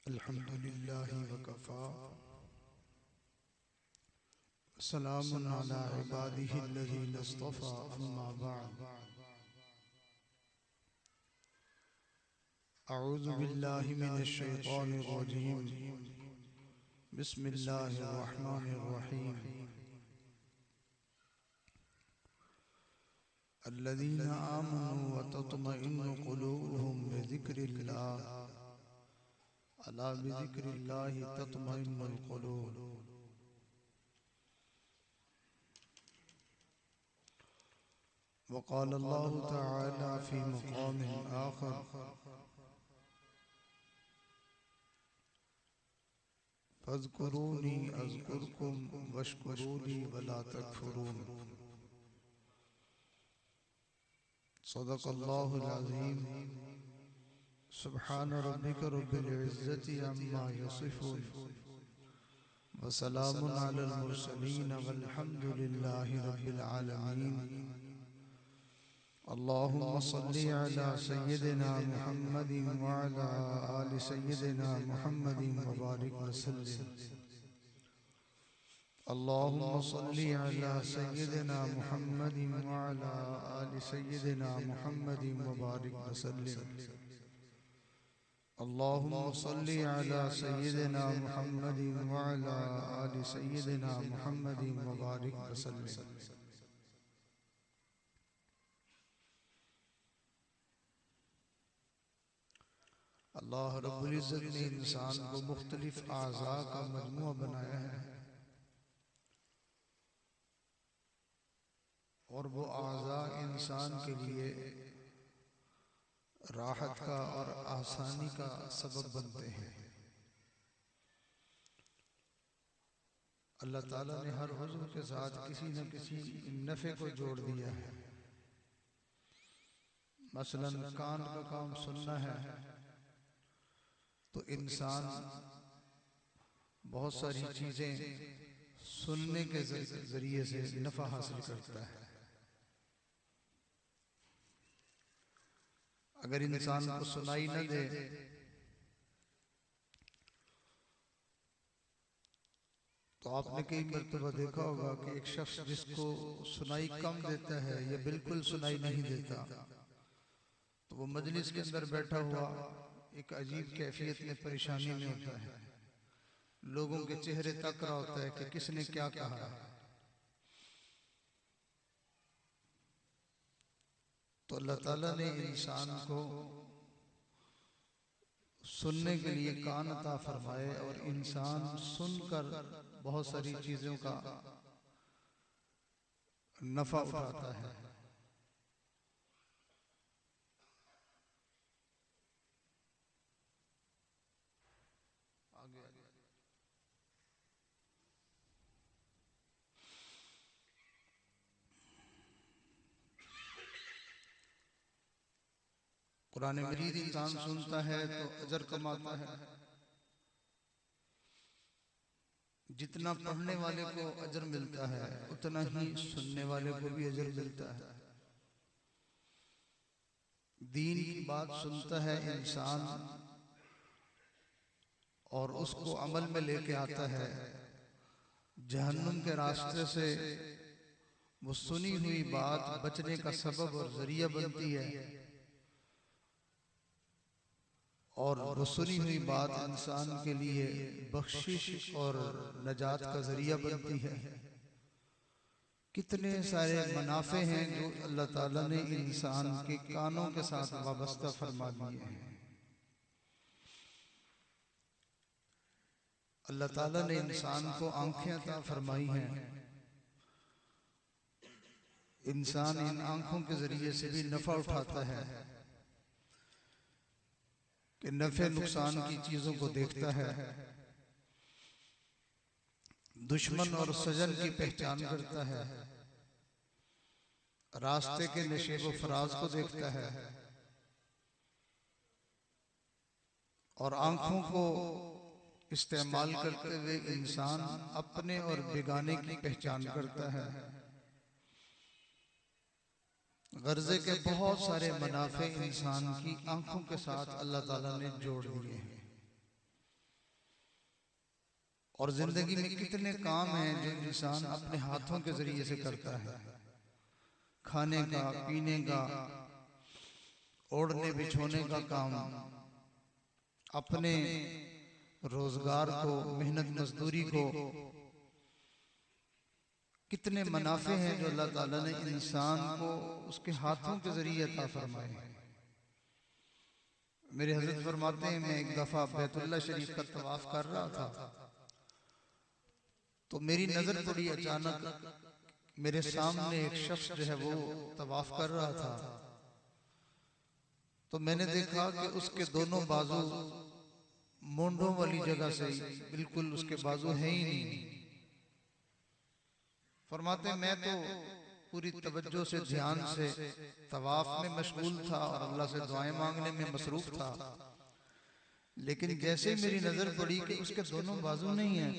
अल्हम्दुलिल्लाहि वकफ़ा सलामुन अला इबादिहिल्लज़ीना इस्तफ़ा अम्मा बअद अऊज़ु बिल्लाहि मिनश शैतानिर रजीम बिस्मिल्लाहिर रहमानिर रहीम अल्लज़ीना आमनू व तत्मइन्नु क़ुलूबुहुम बिज़िक्रिल्लाह अला बिज़िक्रिल्लाहि तत्मइन्नुल क़ुलूब। वक़ाल अल्लाहु तआला फ़ी मक़ामिन आख़र फ़ज़्कुरूनी अज़्कुरकुम वश्कुरूली वला तकफ़ुरून। सदक़ल्लाहुल अज़ीम। सुब्हान रब्बिक रब्बिल इज़्ज़ति अम्मा यसिफ़ून व सलामुन अलल मुरसलीन वल्हम्दुलिल्लाहि रब्बिल आलमीन। अल्लाहुम्मा सल्लि अला सय्यिदिना मुहम्मदिन व अला आलि सय्यिदिना मुहम्मदिन व बारिक वसल्लिम। अल्लाहुम्मा सल्लि अला सय्यिदिना मुहम्मदिन व अला आलि सय्यिदिना मुहम्मदिन व बारिक वसल्लिम। अल्लाहुम्मा सल्लि अला सय्यिदिना मुहम्मदिन व अला आलि सय्यिदिना मुहम्मदिन व बारिक वसल्लिम। अल्लाह रब्बुल इज़्ज़त ने इंसान को मुख्तलिफ आज़ा का मजमुआ बनाया है और वो आज़ा इंसान के लिए राहत का और आसानी का सबब बनते हैं। अल्लाह ताला ने हर उज़्व के साथ किसी न किसी नफ़े को जोड़ दिया है। मसलन कान का काम सुनना है तो इंसान बहुत सारी चीजें सुनने के जरिए से नफा हासिल करता है। अगर इंसान को सुनाई न दे तो आपने कई मर्तबा देखा होगा कि एक शख्स जिसको सुनाई कम देता है या बिल्कुल सुनाई नहीं देता तो वो मजलिस के अंदर बैठा हुआ एक अजीब कैफियत में परेशानी में होता है। लोगों के चेहरे तक रहा होता है कि किसने क्या कहा। तो अल्लाह ताला ने इंसान को सुनने के लिए कान अता फरमाए और इंसान सुनकर बहुत सारी चीजों का नफा उठाता है। कुरान मजीद इंसान सुनता है तो अजर कमाता है। जितना पढ़ने वाले को अजर मिलता है उतना ही सुनने वाले को भी अजर मिलता है। दीन की बात सुनता है इंसान और उसको अमल में लेके आता है। जहन्नुम के रास्ते से वो सुनी हुई बात बचने का सबब और जरिया बनती है और वो सुनी हुई बात इंसान के लिए बख्शिश और नजात का जरिया बनती है। कितने सारे मुनाफे हैं जो अल्लाह ताला ने इंसान के कानों के साथ वाबस्ता फरमा दिए हैं। अल्लाह ताला ने इंसान को आंखें अता फरमाई हैं। इंसान इन आंखों के जरिए से भी नफा उठाता है कि नफे नुकसान की चीजों को देखता है, दुश्मन और सजन की पहचान करता है, रास्ते के नशेब फराज को देखता है और आंखों को इस्तेमाल करते हुए इंसान अपने और बेगाने की पहचान करता है। गर्जे के बहुत सारे मुनाफे इंसान की आंखों के साथ अल्लाह ताला ने जोड़ दिए हैं। और जिंदगी में कितने काम हैं जो इंसान अपने हाथों के जरिए से करता है, खाने का, पीने का, ओढ़ने बिछोने का काम, अपने रोजगार को, मेहनत मजदूरी को, कितने मुनाफे हैं जो अल्लाह ताला ने इंसान को उसके हाथों के जरिए अता फरमाए हैं। मेरे हजरत फरमाते हैं, मैं एक दफा बैतुल्लाह शरीफ का तवाफ कर रहा था तो मेरी नजर पड़ी, अचानक मेरे सामने एक शख्स जो है वो तवाफ कर रहा था। तो मैंने देखा कि उसके दोनों बाजू मूंढों वाली जगह से बिल्कुल उसके बाजू है ही नहीं। फरमाते मैं तो पूरी तवज्जो से, ध्यान से तवाफ में मशगूल था और अल्लाह से दुआएं मांगने में मसरूफ था, लेकिन जैसे ही मेरी नजर पड़ी कि उसके दोनों बाजू नहीं है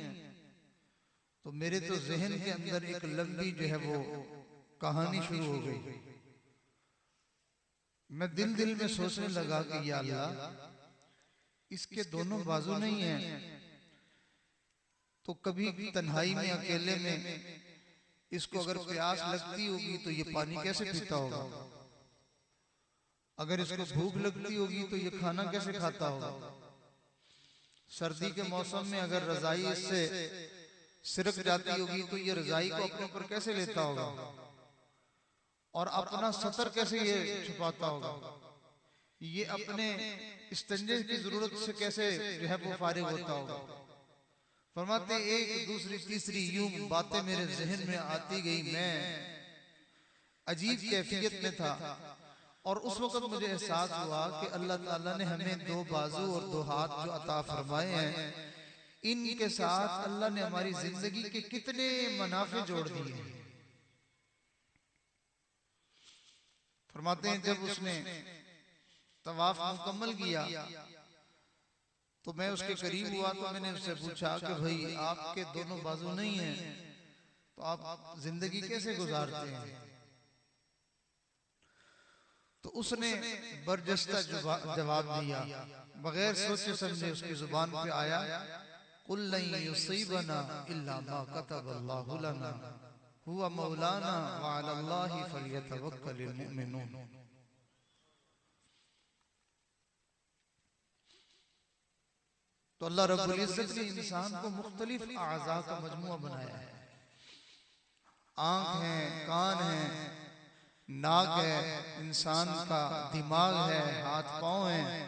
तो मेरे तो जहन के अंदर एक लंबी जो है वो कहानी शुरू हो गई। मैं दिल में सोचने लगा कि या अल्लाह, इसके दोनों बाजू नहीं है तो कभी तन्हाई में, अकेले में इसको अगर प्यास लगती होगी तो ये पानी कैसे पीता होगा, अगर इसको भूख लगती होगी तो ये खाना कैसे खाता होगा, सर्दी के मौसम में अगर रजाई इससे सिरक जाती होगी तो ये रजाई को अपने ऊपर कैसे लेता होगा, और अपना सतर कैसे ये छुपाता होगा, ये अपने इस्तिंजे की जरूरत से कैसे जो है वो फारिग होता होगा। फरमाते एक दूसरी तीसरी यूं बातें मेरे जहन में आती गई, मैं अजीब कैफियत में था और उस वक्त मुझे एहसास हुआ कि अल्लाह ताला ने हमें दो बाजू और दो हाथ जो अता फरमाए हैं, इनके साथ अल्लाह ने हमारी जिंदगी के कितने मुनाफे जोड़ दिए हैं। फरमाते हैं जब उसने तवाफ मुकम्मल किया तो मैं उसके करीब हुआ तो मैंने उससे पूछा कि भाई आपके दोनों बाजू नहीं हैं तो आप जिंदगी कैसे गुजारते हैं। तो उसने बरजस्ता जवाब दिया, बगैर सोचे समझे उसकी जुबान पे आया, कुल लन युसीबना इल्ला मा कतबल्लाहु लना हुवा मौलाना व अलल्लाहि फलयतवक्कलिल मुमिनून। तो अल्लाह रब्बुल इज्जत ने इंसान को मुख्तलिफ आज़ा का मजमुआ बनाया है। आंख है, कान है, नाक है, इंसान का दिमाग है, हाथ पांव है,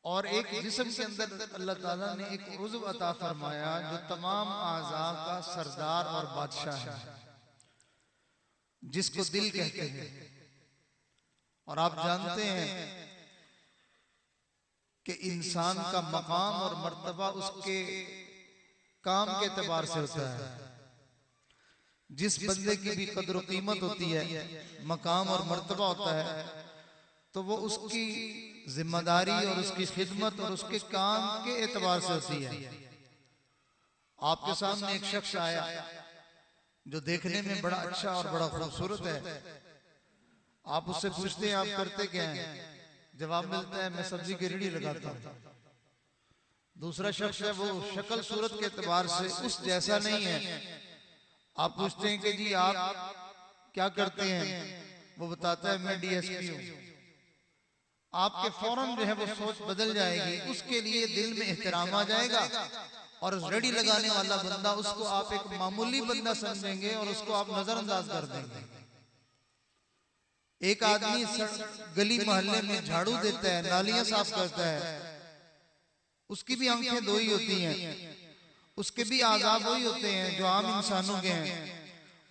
और एक जिस्म के अंदर अल्लाह ताला ने एक उज़्व अता फरमाया जो तमाम आज़ा का सरदार और बादशाह है, जिसको दिल कहते हैं। और आप जानते हैं कि इंसान का मकाम और मर्तबा उसके काम के एतबार से होता है। जिस बंदे की भी कदर कीमत होती है, मकाम और मर्तबा होता है, तो वो उसकी जिम्मेदारी और उसकी खिदमत और उसके काम के एतबार से होती है। आपके सामने एक शख्स आया जो देखने में बड़ा अच्छा और बड़ा खूबसूरत है, आप उससे पूछते हैं आप करते क्या हैं, जवाब मिलता है मैं सब्जी की रेहड़ी लगाता हूँ। दूसरा शख्स है वो शक्ल सूरत के एतबार से उस जैसा नहीं है, आप पूछते हैं कि जी आप क्या करते हैं, वो बताता है मैं डीएसपी हूँ। आपके फौरन जो है वो सोच बदल जाएगी, उसके लिए दिल में एहतराम आ जाएगा और उस रेहड़ी लगाने वाला बंदा उसको आप एक मामूली बंदा समझेंगे और उसको आप नजरअंदाज कर देंगे। एक आदमी गली मोहल्ले में झाड़ू देता है, नालियां साफ करता है, उसकी भी आंखें दो ही होती हैं, उसके भी आज़ाब वही होते हैं जो आम इंसानों के हैं।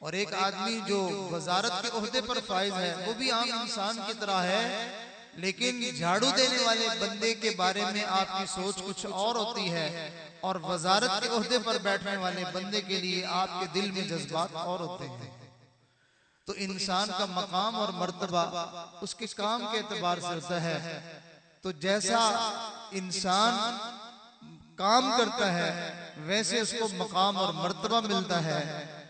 और एक आदमी जो वजारत के ओहदे पर फाइज है वो भी आम इंसान की तरह है, लेकिन झाड़ू देने वाले बंदे के बारे में आपकी सोच कुछ और होती है और वजारत के ओहदे पर बैठने वाले बंदे के लिए आपके दिल में जज्बात और होते हैं। तो इंसान का मकाम और मर्तबा उसके काम के एतबार से होता है। तो जैसा इंसान काम करता है वैसे उसको मकाम और मर्तबा मिलता है।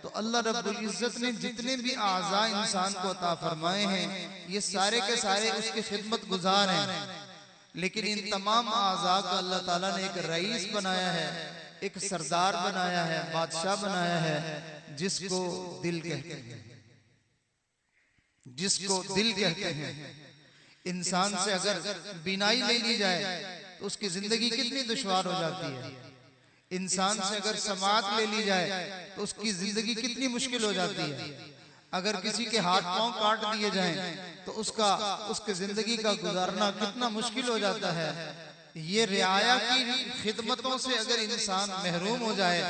तो अल्लाह रब्बुल इज्जत ने जितने भी आज़ा इंसान को अता फरमाए हैं ये सारे के सारे उसकी खिदमत गुजार हैं, लेकिन इन तमाम आज़ा का अल्लाह ताला ने एक रईस बनाया है एक सरदार बनाया है, बादशाह बनाया है, जिसको दिल कहते हैं, जिसको दिल कहते हैं। इंसान से अगर बीनाई ले ली जाए तो उसकी जिंदगी कितनी दुश्वार हो जाती है। इंसान से अगर समात ले ली जाए तो उसकी जिंदगी कितनी मुश्किल हो जाती है। अगर किसी के हाथ पांव काट दिए जाएं तो उसके जिंदगी का गुजारना कितना मुश्किल हो जाता है। ये रियाया की खिदमतों से अगर इंसान महरूम हो जाए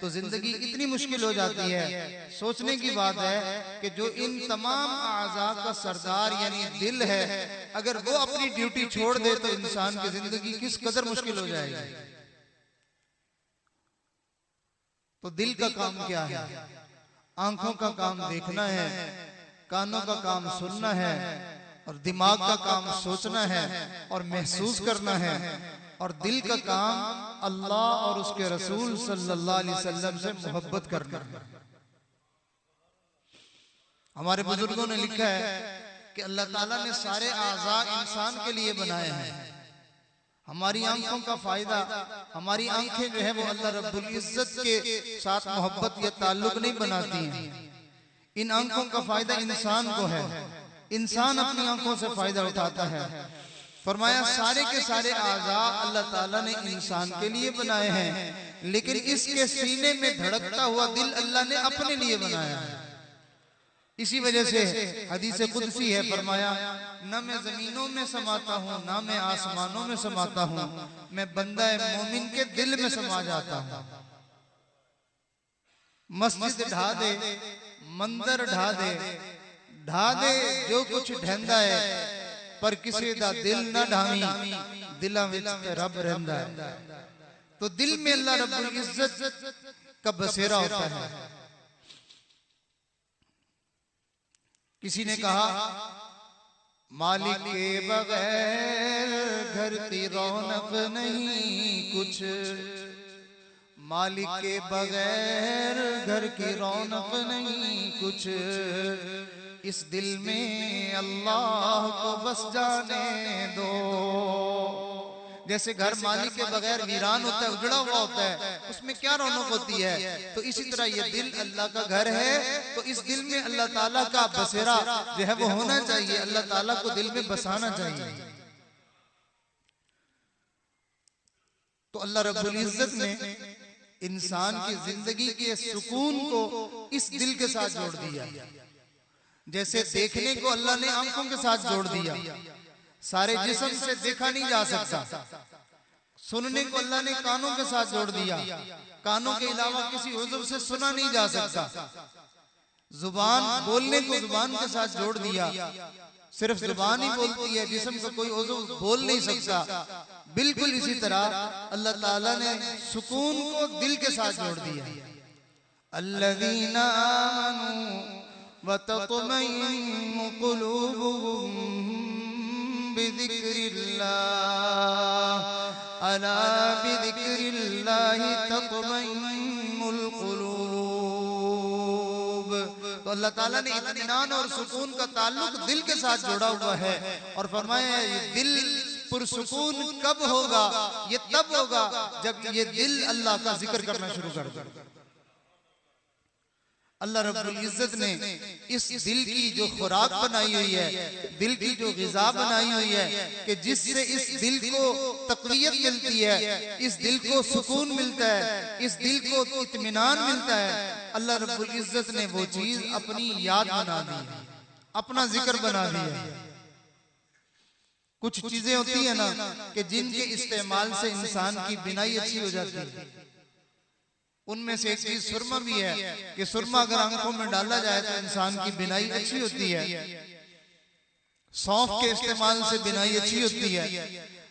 तो जिंदगी इतनी मुश्किल हो जाती है। सोचने की बात है कि जो इन तमाम आज़ा का सरदार यानी दिल है, अगर वो अपनी ड्यूटी छोड़ दे तो इंसान की जिंदगी किस कदर मुश्किल हो जाएगी। तो दिल का काम क्या है? आंखों का काम देखना है, कानों का काम सुनना है, और दिमाग का काम सोचना है और महसूस करना है, और दिल का काम अल्लाह और उसके रसूल सल्लल्लाहु अलैहि वसल्लम से मोहब्बत करना है। हमारे बुजुर्गों ने लिखा है कि अल्लाह ताला ने सारे आज़ा इंसान के लिए बनाए हैं। हमारी आंखों का फायदा, हमारी आंखें जो है वो अल्लाह रब्बुल इज्जत के साथ मोहब्बत या ताल्लुक नहीं बनाती हैं। इन आंखों का फायदा इंसान को है, इंसान अपनी आंखों से फायदा उठाता है। फरमाया सारे के सारे आज़ा अल्लाह ताला ने इंसान के लिए बनाए हैं, लेकिन इसके सीने में धड़कता हुआ दिल अल्लाह ने अपने लिए बनाया है। इसी वजह से हदीस कुदसी है, फरमाया न मैं जमीनों में समाता हूँ न मैं आसमानों में समाता हूँ, मैं बंदा मोमिन के दिल में समा जाता हूँ। मस्जिद ढा दे, मंदिर ढा दे जो कुछ ढहंदा है, पर किसी दा दिल न ढावी, दिलों विच रब रहंदा है। तो दिल में अल्लाह रब्बुल इज्जत का बसेरा होता है। किसी ने कहा मालिक के बगैर घर की रौनक नहीं कुछ, मालिक के बगैर घर की रौनक नहीं कुछ, इस दिल में अल्लाह को बस जाने दो। जैसे घर मालिक के बगैर वीरान होता है, उजड़ा हुआ होता है, उसमें क्या रौनक होती है। तो इसी तरह ये दिल अल्लाह का घर है, तो इस दिल में अल्लाह ताला का बसेरा जो है वो होना चाहिए, अल्लाह ताला को दिल में बसाना चाहिए। तो अल्लाह रब्बुल इज्जत ने इंसान की जिंदगी के सुकून को इस दिल के साथ जोड़ दिया। जैसे देखने को अल्लाह ने आंखों के साथ जोड़ दिया, सारे जिस्म से देखा नहीं जा सकता। सुनने को अल्लाह ने कानों के साथ जोड़ दिया, कानों के अलावा किसी उज़्व से सुना नहीं जा सकता। जुबान बोलने को जुबान के साथ जोड़ दिया, सिर्फ जुबान ही बोलती है, जिस्म का कोई उज़्व बोल नहीं सकता। बिल्कुल इसी तरह अल्लाह ताला ने सुकून को दिल के साथ जोड़ दिया। अल्लज़ीना आमनू व तत्मइन्नु क़ुलूबुहुम बिज़िक्रिल्लाह अला बिज़िक्रिल्लाहि तत्मइन्नुल क़ुलूब। तो अल्लाह ताला ने इत्मीनान और सुकून का ताल्लुक दिल के साथ जोड़ा हुआ है, और फरमाया ये दिल पुरसुकून कब होगा? ये तब होगा जब ये दिल अल्लाह का जिक्र करना शुरू कर दे। अल्लाह रब्बुल इज्जत ने इस दिल की जो खुराक बनाई हुई है, दिल की जो ग़िज़ा बनाई हुई है, कि जिससे इस दिल को तक़वियत मिलती है, इस दिल को सुकून मिलता है, इस दिल को इत्मीनान मिलता है, अल्लाह रब्बुल इज्जत ने वो चीज अपनी याद बना दी, अपना जिक्र बना दिया। कुछ चीजें होती है ना कि जिनके इस्तेमाल से इंसान की बिनाई अच्छी हो जाती है। उनमें से एक चीज सुरमा भी है कि सुरमा अगर आंखों में डाला जाए तो इंसान की बिनाई अच्छी होती है। सौंफ के इस्तेमाल से बिनाई अच्छी होती है,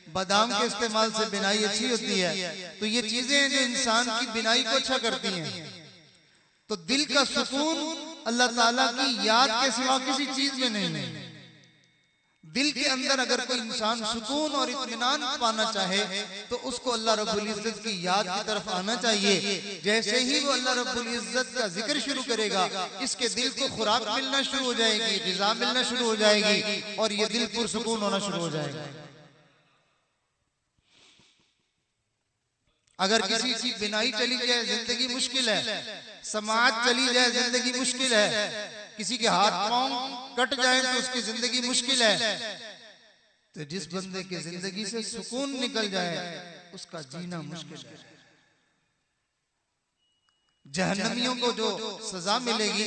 बादाम के इस्तेमाल से बिनाई अच्छी होती है। तो ये चीजें हैं जो इंसान की बिनाई को अच्छा करती हैं। तो दिल का सुकून अल्लाह ताला की याद के सिवा किसी चीज में नहीं है। दिल के अंदर अगर कोई इंसान सुकून और इत्मीनान पाना चाहे तो उसको अल्लाह रब्बुल इज्जत की याद की तरफ आना चाहिए। जैसे ही वो अल्लाह रब्बुल इज्जत का जिक्र शुरू करेगा, इसके दिल को खुराक मिलना शुरू हो जाएगी, ग़िज़ा मिलना शुरू हो जाएगी, और ये दिल पुरसुकून होना शुरू हो जाएगा। अगर किसी की बिनाई चली जाए जिंदगी मुश्किल है, समाज चली जाए जिंदगी मुश्किल है, किसी के हाथ पांव कट जाए तो उसकी जिंदगी मुश्किल है। तो जिस बंदे की जिंदगी से सुकून निकल जाए उसका जीना मुश्किल है। जहन्नमियों को जो सजा मिलेगी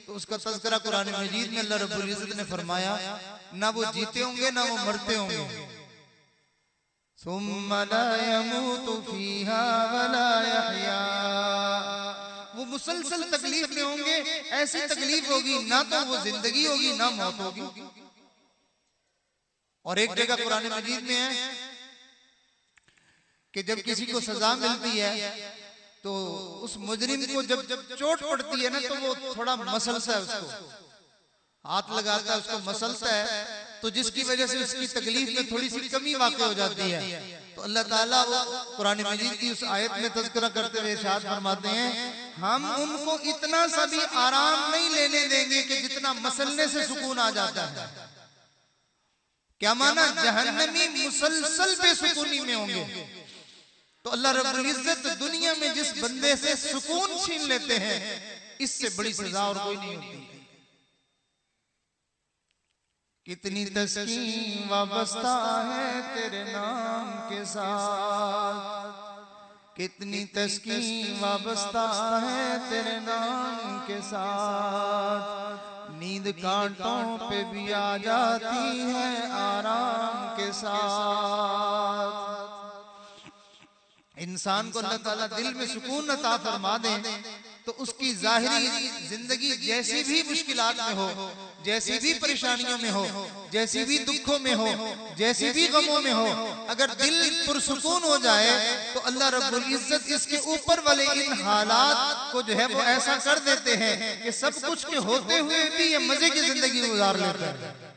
तो उसका तज़किरा कुरान मजीद में अल्लाह रब्बुल इज्जत ने फरमाया, ना वो जीते होंगे ना वो मरते होंगे। सुम्मा ला यमूतु फीहा वला यहया, वो मुसलसल तकलीफ में होंगे, ऐसी तकलीफ होगी ना तो वो जिंदगी होगी ना मौत होगी। और एक जगह कुरान मजीद में है कि जब किसी को सजा मिलती है तो उस मुजरिम को जब चोट पड़ती है ना तो वो थोड़ा मसलता है, उसको हाथ लगाता है, उसको मसलता है, तो जिसकी वजह से उसकी तकलीफ में थोड़ी सी कमी वाक़ई हो जाती है। तो अल्लाह ताला वो कुरान मजीद की उस आयत में तज़किरा करते हुए इरशाद फरमाते हैं, हम उनको इतना सा भी आराम नहीं लेने देंगे कि जितना मसलने से सुकून आ जाता है। क्या माना? जहन्नमी मुसलसल बेसुकूनी में होंगे। तो अल्लाह रब्बुल इज्जत दुनिया में जिस बंदे से सुकून छीन लेते हैं, इससे बड़ी सजा और कोई नहीं होती। कितनी तस्कीन वाबस्ता है तेरे नाम के साथ, कितनी तस्कीन वाबस्ता है तेरे नाम के साथ, नींद कांटों पे भी आ जाती है आराम के साथ। इंसान को अल्लाह ताला दिल में सुकून अता फरमा दे तो उसकी जाहिरी जिंदगी जैसी भी मुश्किलात में हो, जैसी भी परेशानियों में हो, जैसी भी दुखों में हो, जैसी भी गमों में हो, अगर दिल पुरसुकून हो जाए तो अल्लाह रब्बुल इज्जत इसके ऊपर वाले इन हालात को जो है वो ऐसा कर देते हैं कि सब कुछ के होते हुए भी ये मजे की जिंदगी गुजार लेता है।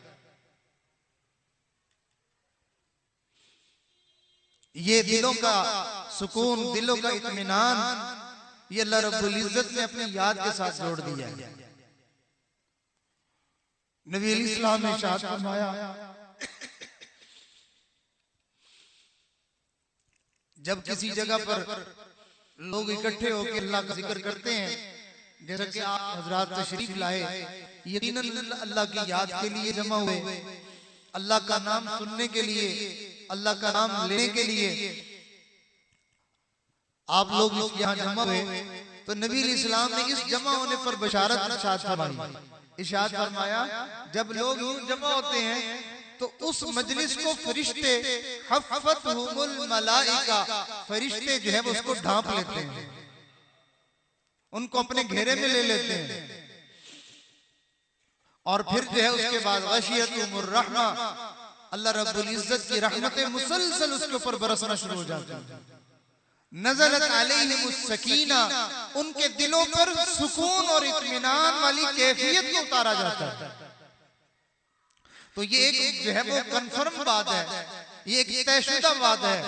ये दिलों का सुकून, दिलों का इत्मीनान, ये अल्लाह रब्बुल इज्जत ने अपनी याद के साथ जोड़ दिया है। नबी अलैहिस्सलाम ने इरशाद फरमाया, जब किसी जगह पर लोग इकट्ठे होकर अल्लाह का जिक्र करते हैं, जैसा कि आप हजरात तशरीफ लाए, यकीनन अल्लाह की याद के लिए जमा हुए, अल्लाह का नाम सुनने के लिए, अल्लाह का नाम लेने के लिए आप लोग यहाँ जमा हुए, तो नबी अलैहिस्सलाम ने इस जमा होने पर बशारत इरशाद फरमाई। इरशाद फरमाया, जब लोग यूं जमा होते हैं तो उस मजलिस को फरिश्ते हफ़्फ़तहुमुल मलाइका, फरिश्ते जो है वो उसको ढांप लेते हैं, उनको अपने घेरे में ले लेते हैं। और फिर जो है उसके बाद गशियतहुमुर रहमा, अल्लाह रब्बुल इज्जत की रहमतें मुसलसल उसके ऊपर बरसना शुरू हो जाती है। नज़लत अलैहिमुस सकीना, उनके दिलों पर सुकून और इत्मीनान वाली कैफियत को उतारा जाता है। तो ये एक जो है वो कन्फर्म बात है, ये एक तयशुदा बात है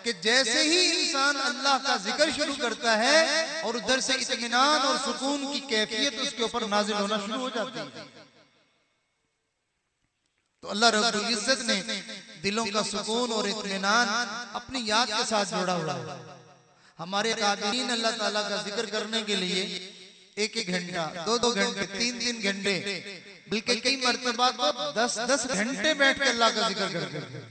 कि जैसे ही इंसान अल्लाह का जिक्र शुरू करता है और उधर से इत्मीनान और सुकून की कैफियत उसके ऊपर नाजिल होना शुरू हो जाती है। तो अल्लाह रब्बुल इज्जत ने दिलों का सुकून और इत्मीनान अपनी याद के साथ जोड़ा हुआ है। हमारे कादिरीन अल्लाह ताला का जिक्र करने के लिए 1-1 घंटा, 2-2 घंटे, 3-3 घंटे, बल्कि कई मर्तबा तो 10-10 घंटे बैठ के अल्लाह का जिक्र करते हैं।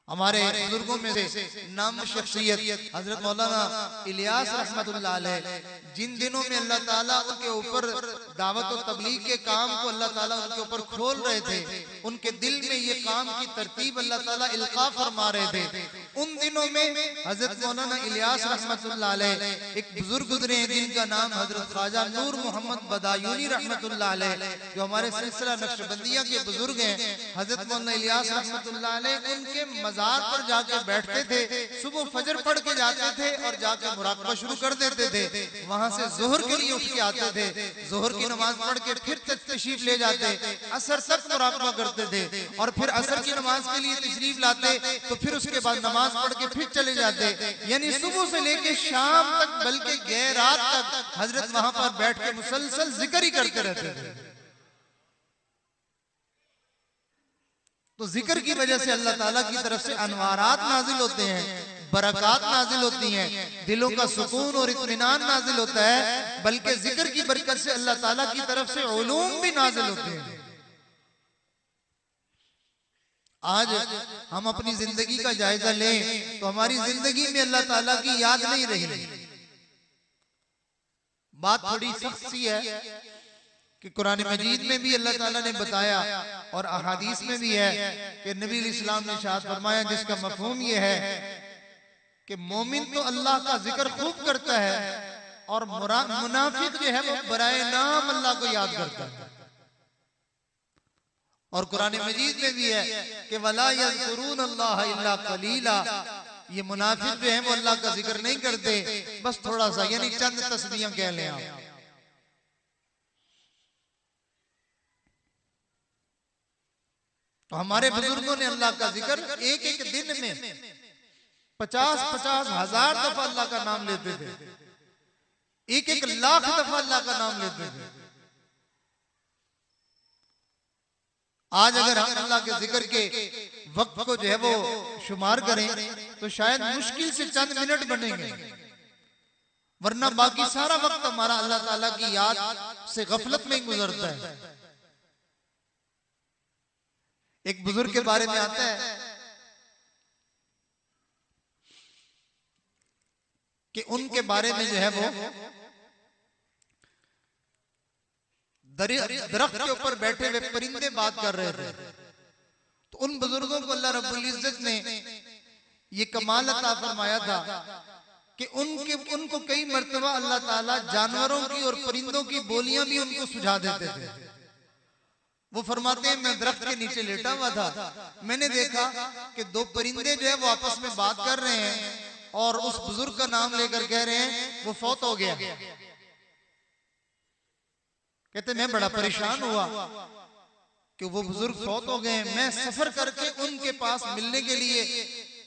हमारे बुजुर्गों में से नाम शख्सियत हजरत मौलाना इलियास रहमतुल्लाह अलैह, जिन दिनों में अल्लाह ताला उनके ऊपर दावत और तबलीग के काम को अल्लाह ताला उनके ऊपर खोल रहे थे, उनके दिल में ये काम की तरतीब अल्लाह ताला इल्का फरमा रहे थे, उन दिनों में हजरत मौलाना इलियास रहमतुल्लाह अलैह एक बुजुर्ग गुजरे हैं जिनका नाम हजरत ख्वाजा नूर मोहम्मद बदायूनी रहमतुल्लाह अलैह, जो हमारे सिलसिला नक्शबंदिया के बुजुर्ग हैं। हजरत मौलाना इलियास रहमतुल्लाह अलैह उनके मजार पर जाके बैठते थे, सुबह फजर पढ़ के जाते थे और जाके मुराकबा शुरू कर देते थे। वहां से जोहर के लिए उठ के आते थे, जोहर की नमाज पढ़ के फिर तशरीफ ले जाते, असर तक मुराकबा करते थे और फिर असर की नमाज के लिए तशरीफ लाते, तो फिर उसके बाद नमाज पढ़ के फिर चले जाते। यानी सुबह से लेके शाम तक, बल्कि गैर रात तक हजरत वहां पर बैठ के मुसलसल जिक्र ही करते रहते थे। तो जिक्र की वजह से अल्लाह ताला की तरफ से अनवारात नाजिल होते हैं, बरकत नाजिल होती हैं, दिलों का सुकून और इत्मीनान नाजिल होता है, बल्कि जिक्र की बरकत से अल्लाह ताला की तरफ से उलूम भी नाजिल होते हैं। आज हम अपनी जिंदगी का जायजा लें तो हमारी जिंदगी में अल्लाह ताला की याद नहीं रही। बात थोड़ी सख्त सी है कि कुरान मजीद में भी अल्लाह ताला ने बताया और अहादीस में भी है कि नबी इस्लाम ने इरशाद फरमाया, जिसका मफहूम ये है कि मोमिन तो अल्लाह का जिक्र खूब करता है और मुनाफिक जो है वो बराए नाम अल्लाह को याद करता है। और कुरान मजीद में भी है कि वला यज़कुरून अल्लाह इल्ला कलीला, ये मुनाफिक जो है वो अल्लाह का जिक्र नहीं करते, बस थोड़ा सा, यानी चंद तस्बीहें कह लें आप। तो हमारे बुजुर्गों ने अल्लाह का जिक्र एक एक दिन में 50-50 हजार दफा अल्लाह का नाम लेते थे, एक एक लाख दफा अल्लाह का नाम लेते थे। आज अगर हम अल्लाह के जिक्र के वक्त को जो है वो शुमार करें तो शायद मुश्किल से चंद मिनट बनेंगे, वरना बाकी सारा वक्त हमारा अल्लाह ताला की याद से गफलत में ही गुजरता है। एक बुजुर्ग के बारे में आता है कि उनके बारे में जो है वो दरख्त के ऊपर बैठे हुए परिंदे बात कर रहे थे। तो उन बुजुर्गों को अल्लाह रब्बुल इज्जत ने ये कमाल अता फरमाया था कि उनको कई मर्तबा अल्लाह ताला जानवरों की और परिंदों की बोलियां भी उनको सुझा देते थे। वो फरमाते हैं, मैं दरख्त के नीचे लेटा हुआ था, मैंने देखा कि दो परिंदे जो है वो आपस में बात कर रहे हैं और उस बुजुर्ग का नाम लेकर कह रहे हैं वो फौत हो गया। कहते मैं बड़ा परेशान हुआ कि वो बुजुर्ग फौत हो गए। मैं सफर करके उनके पास मिलने के लिए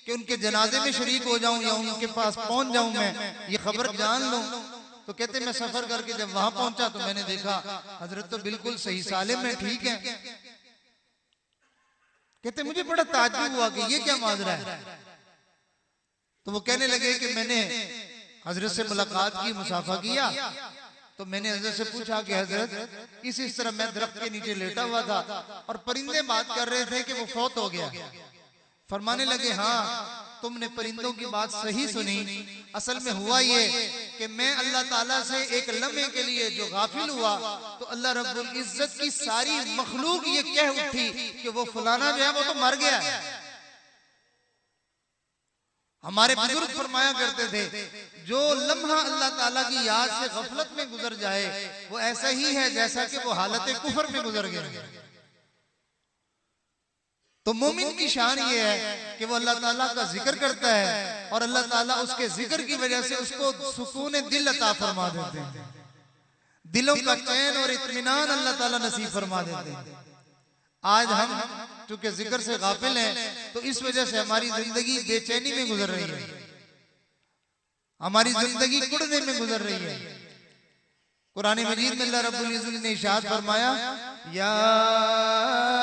कि उनके जनाजे में शरीक हो जाऊं या उनके पास पहुंच जाऊं, मैं ये खबर जान लूं। तो कहते मैं सफर करके जब वहां पहुंचा तो मैंने देखा हजरत तो बिल्कुल सही सालिम में ठीक है। कहते मुझे बड़ा ताज्जुब हुआ कि ये क्या माजरा है। तो वो कहने लगे कि मैंने हजरत से मुलाकात की, मुसाफा किया, तो मैंने हजरत से पूछा कि हजरत इस तरह मैं दरख्त के नीचे लेटा हुआ था और परिंदे बात कर रहे थे कि वो फौत हो गया। फरमाने लगे, हाँ तुमने परिंदों की बात सही सुनी। असल में हुआ ये कि मैं अल्लाह ताला से एक लम्हे के लिए जो गाफिल हुआ तो अल्लाह रब्बुल इज्जत की सारी मखलूक ये कह उठी कि वो फलाना जो है वो तो मर गया। हमारे बुजुर्ग फरमाया करते थे, जो लम्हा अल्लाह ताला की याद से गफलत में गुजर जाए वो ऐसा ही है जैसा कि वो हालत कुफर में गुजर गया। तो मोमिन की शान ये है कि वो अल्लाह ताला का जिक्र करता है और अल्लाह ताला उसके जिक्र की वजह से उसको सुकून दिल अता फरमा देते हैं, दिलों का चैन और इत्मीनान अल्लाह ताला नसीब फरमा देते हैं। आज हम चूंकि जिक्र से गाफिल हैं तो इस वजह से हमारी जिंदगी बेचैनी में गुजर रही है, हमारी जिंदगी कुड़ने में गुजर रही है। कुरान मजीद में अल्लाह रब्बुल इज्जत ने इरशाद फरमाया, या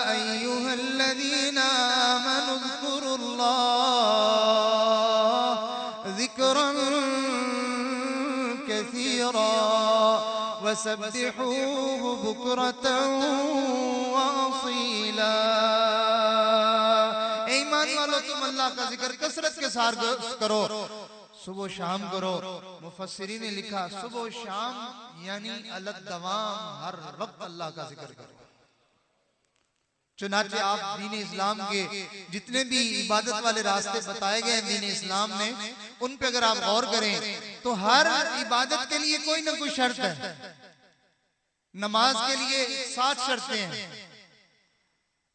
अय्युहल्लज़ीना आमनू ज़्कुरुल्लाह ज़िक्रन कसीरा वसब्बिहूहु बुक्रतन व असीला। ईमान वालों तुम अल्लाह का जिक्र कसरत के साथ करो, सुबह शाम करो। मुफस्सिरीन ने लिखा सुबह शाम यानी अलग दवाम, हर वक्त अल्लाह का जिक्र करो। चुनाचे आप दीन इस्लाम के जितने भी इबादत वाले रास्ते बताए गए दीन इस्लाम ने, उन पे अगर आप गौर करें तो हर इबादत के लिए कोई ना कोई शर्त है। नमाज के लिए 7 शर्तें हैं,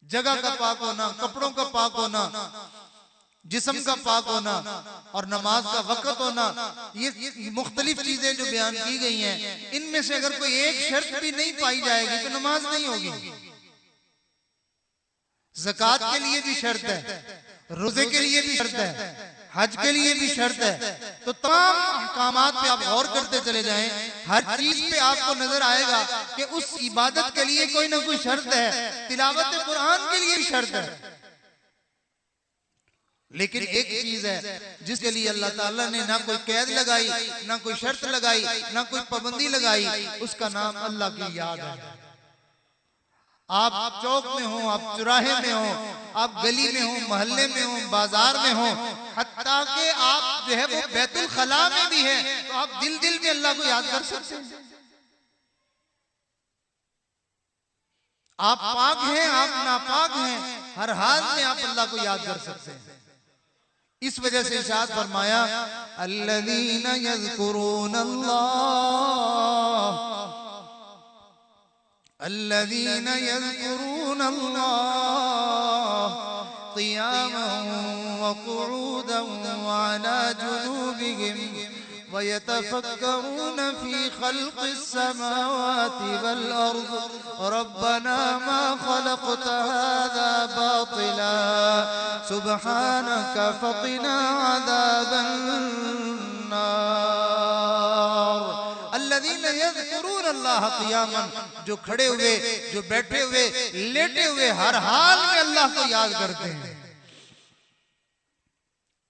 जगह का पाक होना, कपड़ों का पाक होना, जिस्म का पाक होना और नमाज का वक्त होना। ये मुख्तलिफ चीजें जो बयान की गई हैं, इनमें से अगर कोई एक शर्त भी नहीं पाई जाएगी तो नमाज नहीं होगी। ज़कात के लिए भी शर्त है, रोजे के लिए भी शर्त है, हज के लिए भी शर्त है। तो तमाम अहकामात पे आप गौर करते चले जाएं, हर चीज पे आपको नजर आएगा कि उस इबादत के लिए कोई ना कोई शर्त है। तिलावत कुरान के लिए भी शर्त है, लेकिन एक चीज है जिसके लिए अल्लाह ताला ने ना कोई कैद लगाई, ना कोई शर्त लगाई, ना कोई पाबंदी लगाई, उसका नाम अल्लाह की याद है। आप चौक में हो, आप चौराहे में हो, आप गली में हो, मोहल्ले में हो, बाजार में हो, हत्ता के आप जो है वो बैतुल खला में भी है, तो आप दिल दिल में अल्लाह को याद कर सकते हैं। आप पाक हैं, आप नापाक हैं, हर हाल में आप अल्लाह को याद कर सकते हैं। इस वजह से इरशाद फरमाया अल्लज़ीना यज़्कुरूनल्लाह, अल्लज़ीना यज़्कुरूनल्लाह क़ियामन व क़ुऊदन व अला जुनूबिहिम व यतफ़क्करून फ़ी ख़ल्क़िस समावाति वल अर्ज़ रब्बना मा ख़लक़्त हाज़ा बातिला सुब्हानक फ़क़िना अज़ाबन नार। अल्लज़ीना यज़्कुरून अल्लाह क़ियामन, जो खड़े हुए, जो बैठे हुए, लेटे हुए, हर हाल में अल्लाह को याद करते हैं।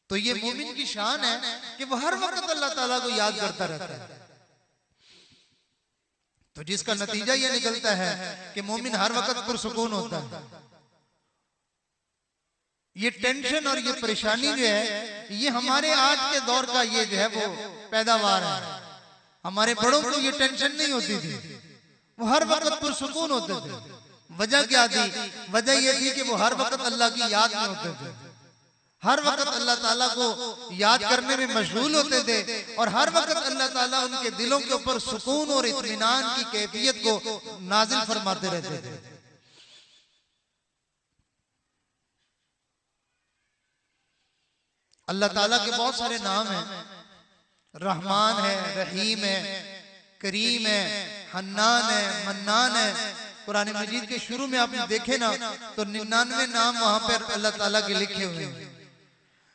तो ये मोमिन की शान है कि वो हर वक्त अल्लाह ताला को याद करता रहता है। तो जिसका नतीजा ये निकलता है कि मोमिन हर वक्त पुरसुकून होता है। ये टेंशन और ये परेशानी जो है, ये हमारे आज के दौर का ये जो है वो पैदावार है। हमारे बड़ों को ये टेंशन नहीं होती थी, वो हर वक्त पुरसुकून होते थे। वजह क्या थी? वजह ये थी कि वो हर वक्त अल्लाह की याद में होते थे, हर वक्त अल्लाह ताला को याद करने में मशगूल होते थे, और हर वक्त अल्लाह ताला उनके दिलों के ऊपर सुकून और इत्मीनान की कैफियत को नाजिल फरमाते रहते थे। अल्लाह ताला के बहुत सारे नाम हैं, रहमान है, रहीम है, करीम है, हन्नान है, मन्नान है। कुरान मजीद के शुरू में आपने देखे ना तो 99 नाम वहां पर अल्लाह ताला के लिखे हुए हैं।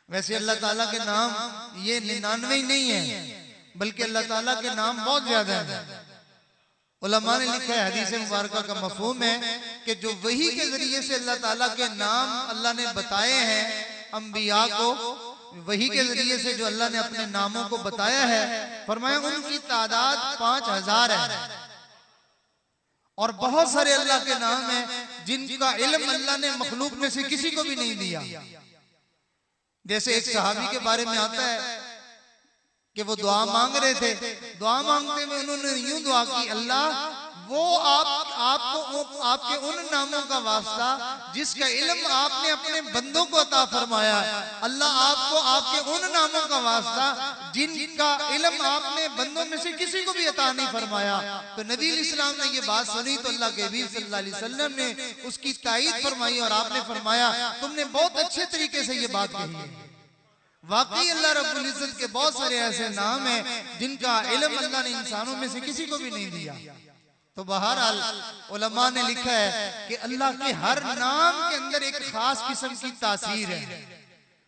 वैसे अल्लाह ताला के नाम ये 99 ही नहीं है, बल्कि अल्लाह ताला के नाम बहुत ज्यादा है। उलमा ने लिखा है, हदीस मुबारका का मफहूम है कि जो वही के जरिए से अल्लाह ताला के नाम अल्लाह ने बताए हैं अंबिया को, वही के जरिए से जो अल्लाह ने अपने नामों को बताया है, फरमाया उनकी तादाद 5000 है। और बहुत सारे अल्लाह के नाम हैं जिनका इल्म अल्लाह ने मखलूक में से किसी को भी नहीं दिया। जैसे एक सहाबी के बारे में आता है कि वो दुआ मांग रहे थे, दुआ मांगते हुए उन्होंने यूं दुआ की, अल्लाह वो आपको आपके उन नामों का वास्ता जिसका इल्म आपने अपने बंदों को अता फरमाया, अल्लाह आपको आपके उन नामों का वास्ता जिनका इल्म आपने बंदों में से किसी को भी अता नहीं फरमाया। तो नबी इस्लाम ने ये बात सुनी तो अल्लाह के हबीब सल्लल्लाहु अलैहि वसल्लम ने उसकी तायीद फरमाई और आपने फरमाया तुमने बहुत अच्छे तरीके से ये बात कही है। वाकई अल्लाह रब्बुल इज्जत के बहुत सारे ऐसे नाम हैं जिनका इल्म अल्लाह ने इंसानों में से किसी को भी नहीं दिया। तो बहरहाल उलमा ने लिखा है कि अल्लाह के हर नाम के अंदर एक खास किस्म की तासीर है।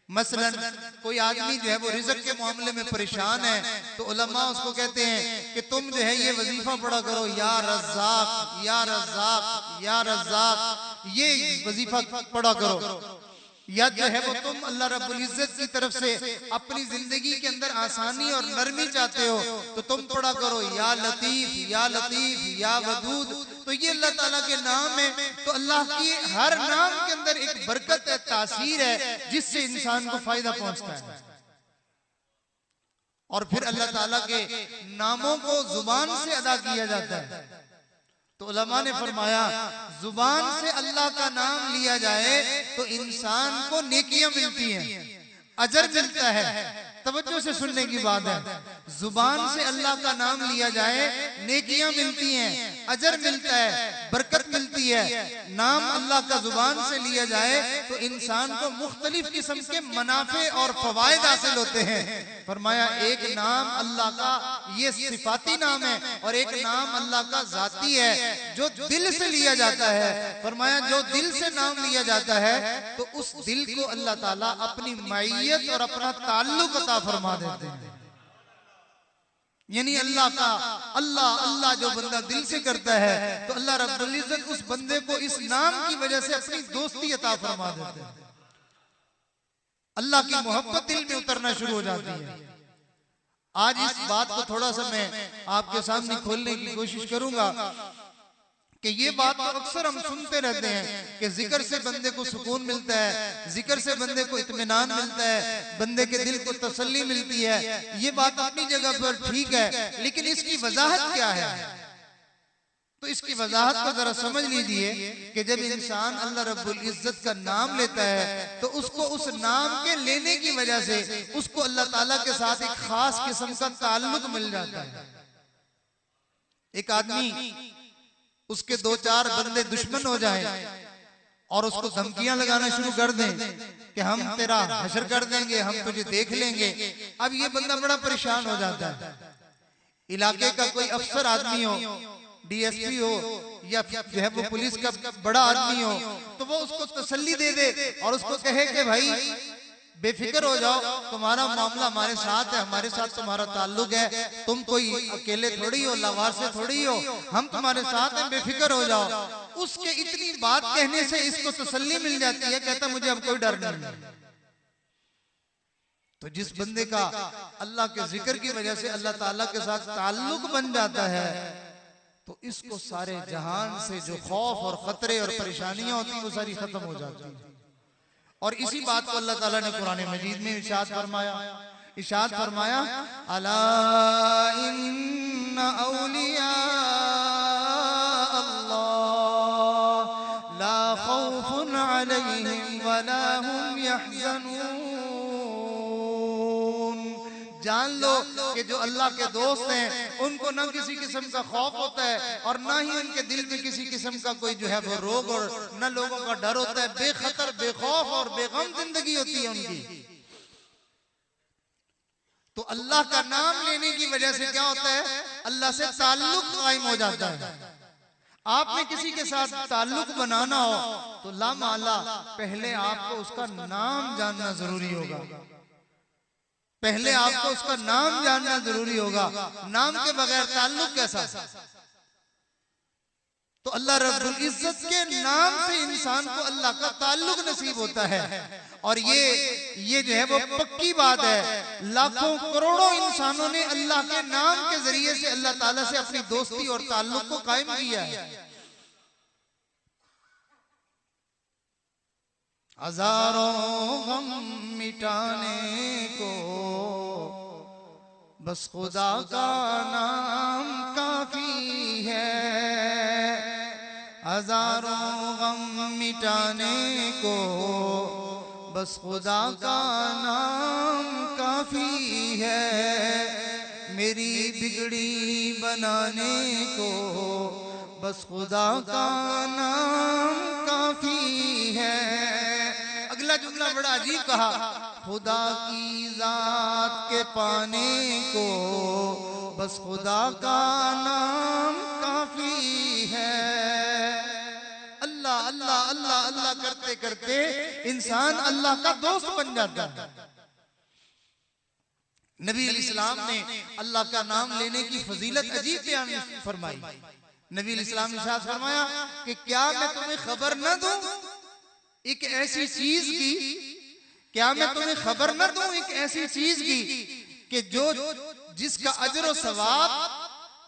मसलन कोई आदमी जो है वो रिज़्क के मामले में परेशान है तो उलमा उसको कहते हैं कि तुम जो है ये वजीफा पढ़ा करो, या रज़्ज़ाक या रज़्ज़ाक या रज़्ज़ाक, ये वजीफा पढ़ा करो। या जो है वो तुम अल्लाह रब्बुल इज्जत की तरफ से अपनी जिंदगी के अंदर आसानी और नरमी चाहते हो तो तुम पढ़ा करो या लतीफ या लतीफ या वदूद। तो ये अल्लाह ताला के नाम है। तो अल्लाह की हर नाम के अंदर एक बरकत है, तासीर है, जिससे इंसान को फायदा पहुंचता है। और फिर अल्लाह ताला के नामों को जुबान से अदा किया जाता है। तो उलमा ने फरमाया जुबान से अल्लाह का नाम लिया जाए तो इंसान को नेकियां मिलती हैं, अजर मिलता है। तवज्जो से सुनने की बात है, जुबान से अल्लाह का नाम लिया जाए नेकियां मिलती हैं, अजर मिलता है, बरकत मिलती है। नाम अल्लाह का जुबान से लिया जाए तो इंसान को मुख्तलिफ किस्म के मुनाफे और फवायद हासिल होते हैं। फरमाया एक नाम अल्लाह का ये सिफाती नाम है और एक नाम अल्लाह का जाती है जो दिल से लिया जाता है। फरमाया जो दिल से नाम लिया जाता है तो उस दिल को अल्लाह ताला अपनी मैयत और अपना ताल्लुक अता फरमा देते हैं। यानी अल्लाह का अल्लाह अल्लाह जो बंदा दिल से करता है तो अल्लाह रब्बुल इज्जत उस बंदे को इस नाम की वजह से अपनी दोस्ती अता फरमा देते हैं। अल्लाह की मोहब्बत दिल में उतरना शुरू हो जाती है। आज इस बात को थोड़ा सा मैं आपके सामने खोलने की कोशिश करूंगा कि ये बात तो अक्सर हम सुनते रहते हैं कि जिक्र से बंदे को सुकून मिलता है, जिक्र से बंदे को इत्मीनान मिलता है, बंदे के दिल को तसल्ली मिलती है। ये बात अपनी जगह पर ठीक है, लेकिन इसकी वजाहत क्या है? तो इसकी वजाहत को जरा समझ लीजिए कि जब इंसान अल्लाह रब्बुल इज्जत का नाम लेता है तो उसको उस नाम के लेने की वजह से उसको अल्लाह ताला के साथ एक खास किस्म का ताल्लुक मिल जाता है। एक आदमी, उसके दो चार बंदे दुश्मन हो जाएं और उसको धमकियां लगाना शुरू कर दें कि हम तेरा हशर कर देंगे, हम तुझे देख लेंगे। अब ये बंदा बड़ा परेशान हो जाता है। इलाके का कोई अफसर आदमी हो, डीएसपी हो या जो है वो पुलिस का बड़ा आदमी हो, तो वो उसको तसल्ली दे दे और उसको कहे कि भाई बेफिक्र हो जाओ, तुम्हारा मामला हमारे साथ है, हमारे साथ तुम्हारा ताल्लुक है, तुम कोई अकेले थोड़ी हो, लावार से थोड़ी हो, हम तुम्हारे साथ हैं, बेफिक्र हो जाओ। उसके इतनी बात कहने से इसको तसल्ली मिल जाती है, कहता मुझे अब कोई डर नहीं। तो जिस बंदे का अल्लाह के जिक्र की वजह से अल्लाह ताला के साथ ताल्लुक बन जाता है, तो इसको सारे जहान से जो खौफ और खतरे और परेशानियां होती हैं वो सारी खत्म हो जाती हैं। और इसी बात को अल्लाह ताला ने कुरान मजीद में इरशाद फरमाया, अला इन्ना औलिया अल्लाह ला खौफुन अलैहिम वला हुम यहज़नून। जान लो कि जो अल्लाह के दोस्त हैं उनको ना किसी किस्म का खौफ होता है और ना ही उनके दिल में किसी किस्म का कोई जो है वो रोग और न लोगों का डर होता है। बेखतर, बेखौफ और बेगम जिंदगी होती है उनकी। तो अल्लाह का नाम लेने की वजह से क्या होता है? अल्लाह से ताल्लुक कायम हो जाता है। आपने किसी के साथ ताल्लुक बनाना हो तो ला माला पहले आपको उसका नाम जानना जरूरी होगा। पहले आपको उसका नाम जानना जरूरी होगा। नाम के बगैर ताल्लुक कैसा? तो अल्लाह रब्बुल इज्जत के नाम से इंसान को अल्लाह का ताल्लुक नसीब होता है। और ये जो है वो पक्की बात है। लाखों करोड़ों इंसानों ने अल्लाह के नाम के जरिए से अल्लाह ताला से अपनी दोस्ती और ताल्लुक को कायम किया है। हजारों गम मिटाने को बस खुदा का नाम काफी है। हजारों गम मिटाने को बस खुदा का नाम काफी है। मेरी बिगड़ी बनाने को बस खुदा का नाम काफी है। अगला जुमला बड़ा अजीब कहा, खुदा की जात के पाने को बस खुदा का नाम काफी है। अल्लाह अल्लाह अल्लाह अल्लाह करते करते इंसान अल्लाह का दोस्त बन जाता है। नबी इस्लाम ने अल्लाह का नाम लेने की फजीलत अजीब बयान फरमाई। नबी इस्लाम ने इरशाद फरमाया कि क्या मैं तुम्हें खबर न दूं एक ऐसी चीज की, क्या मैं तुम्हें खबर न दूं एक ऐसी चीज की कि जो जिसका अजर और सवाब,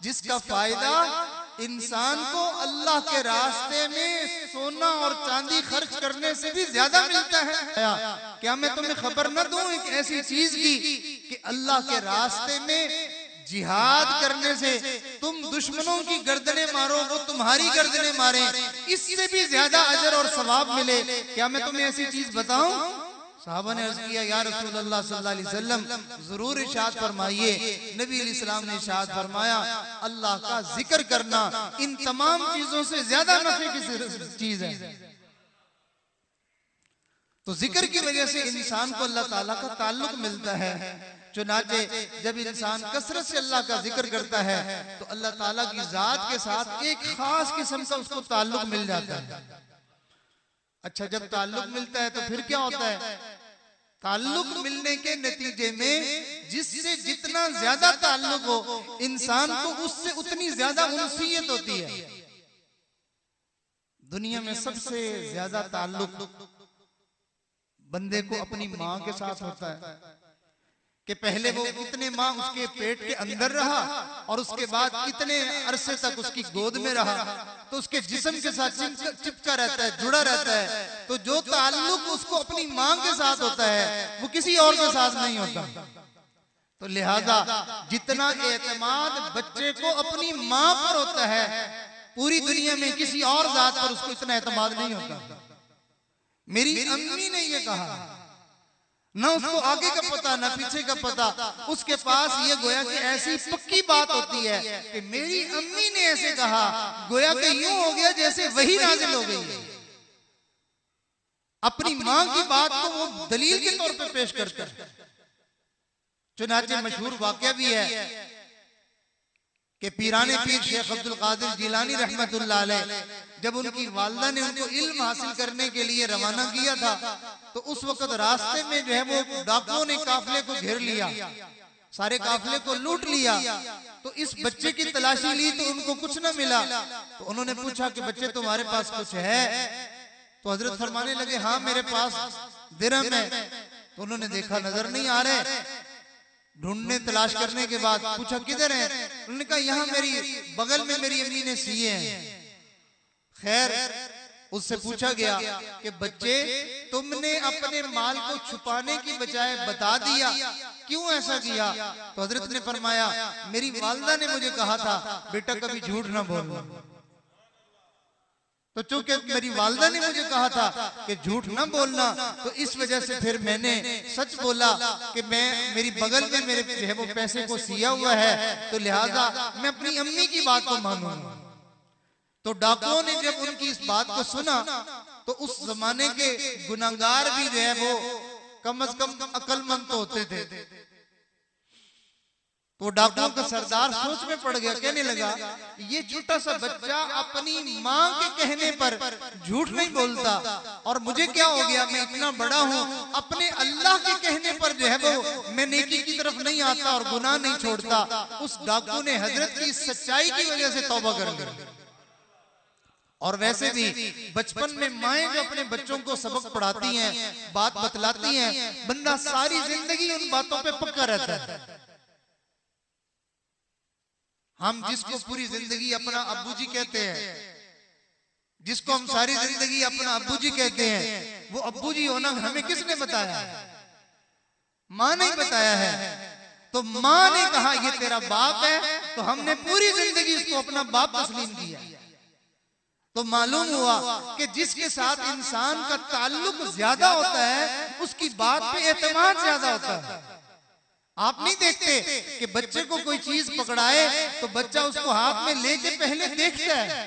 जिसका फायदा इंसान को अल्लाह के रास्ते में सोना और चांदी खर्च करने से भी ज्यादा मिलता है। क्या मैं तुम्हें खबर न दूं एक ऐसी चीज की कि अल्लाह के रास्ते में जिहाद करने से तुम दुश्मनों की गर्दनें मारो, वो तुम्हारी गर्दनें मारे, इससे भी ज्यादा अजर और सवाब मिले। क्या मैं तुम्हें ऐसी चीज बताऊं? साहबा ने अर्ज किया, या रसूल अल्लाह सल्लल्लाहु अलैहि वसल्लम जरूर इरशाद फरमाइए। नबी इस्लाम ने इरशाद फरमाया, अल्लाह का जिक्र करना इन तमाम चीजों से ज्यादा नफे की चीज है। तो जिक्र की वजह से इंसान को अल्लाह ताला का ताल्लुक मिलता है। चुनाचे जब इंसान कसरत से अल्लाह का जिक्र करता है तो अल्लाह ताला की जात के साथ एक खास किस्म का उसको ताल्लुक मिल जाता है। अच्छा, जब ताल्लुक मिलता है तो फिर क्या होता है? ताल्लुक मिलने के नतीजे में जिससे जितना ज्यादा ताल्लुक हो इंसान को उससे उतनी ज्यादा उनसीयत होती है। दुनिया में सबसे ज्यादा ताल्लुक बंदे को अपनी माँ के साथ होता है कि पहले वो कितने माह उसके पेट के अंदर रहा और उसके बाद कितने अरसे तक उसकी गोद में रहा, तो उसके जिस्म के साथ चिपका रहता है, जुड़ा रहता है। तो जो ताल्लुक उसको अपनी माँ के साथ होता है वो किसी और के साथ नहीं होता। तो लिहाजा जितना एतमाद बच्चे को अपनी माँ पर होता है, पूरी दुनिया में किसी और जात पर उसको इतना एतमाद नहीं होता। मेरी अम्मी ने ये कहा, ना उसको आगे का पता ना पीछे का पता, उसके पास ये गोया कि ऐसी पक्की बात होती है कि मेरी अम्मी ने ऐसे कहा, गोया कि यूं हो गया जैसे वही नाजिल हो गई है। अपनी मां की बात को वो दलील के तौर पे पेश करता है। चुनाचे मशहूर वाकया भी है कि पीराने पीर शेख अब्दुल कादिर जिलानी रहमतुल्लाह अलैह जब उनकी वालिदा ने उनको इल्म हासिल करने के लिए रवाना किया था, तो उस वक्त रास्ते में जो है वो डाकुओं ने काफिले को घेर लिया, सारे काफिले को लूट लिया। तो इस बच्चे की तलाशी ली तो उनको कुछ न मिला। तो उन्होंने पूछा कि बच्चे तुम्हारे पास कुछ है? तो हजरत फरमाने लगे, हाँ मेरे पास दिरहम है। तो उन्होंने देखा नजर नहीं आ रहे, ढूंढने तलाश करने के बाद पूछा किधर है? उन्होंने कहा यहाँ मेरी बगल में मेरी अम्मी ने सिए हैं। खैर उससे पूछा गया कि बच्चे तुमने अपने माल को छुपाने की बजाय बता दिया, क्यों ऐसा किया? तो हजरत ने फरमाया, मेरी वालिदा ने मुझे कहा था बेटा कभी झूठ ना बोलना। तो चूंकि मेरी वालिदा ने मुझे कहा था कि झूठ ना बोलना, तो इस वजह से फिर मैंने सच बोला कि मैं मेरी बगल में मेरे जो है वो पैसे को सिया हुआ है, तो लिहाजा मैं अपनी अम्मी की बात को मानूंगा। तो डाकुओं ने जब उनकी इस बात को सुना, तो उस जमाने के गुनाहगार भी जो है वो कम से कम अक्लमंद तो होते थे। तो डाकुओं का सरदार सोच में पड़ गया, कहने लगा ये छोटा सा बच्चा अपनी माँ के कहने पर झूठ नहीं बोलता, और मुझे क्या हो गया, मैं इतना बड़ा हूँ, अपने अल्लाह के कहने पर जो है वो मैं नेकी की तरफ नहीं आता और गुनाह नहीं छोड़ता। उस डाकू ने हजरत की सच्चाई की वजह से तौबा कर ली। और वैसे भी बचपन में माएं जो अपने बच्चों को सबक पढ़ाती हैं, बात बतलाती हैं, बंदा सारी जिंदगी उन बातों पे पक्का रहता है। हम जिसको पूरी जिंदगी अपना अब्बू जी कहते हैं, जिसको हम सारी जिंदगी अपना अब्बू जी कहते हैं, वो अब्बू जी होना हमें किसने बताया? माँ ने बताया है। तो माँ ने कहा ये तेरा बाप है, तो हमने पूरी जिंदगी उसको अपना बाप तस्लीम किया। तो मालूम हुआ कि जिसके साथ इंसान का ताल्लुक ज्यादा होता है उसकी बात पे एतमाद ज्यादा होता है। आप नहीं देखते कि बच्चे को कोई चीज पकड़ाए तो बच्चा उसको हाथ में लेके पहले देखता है,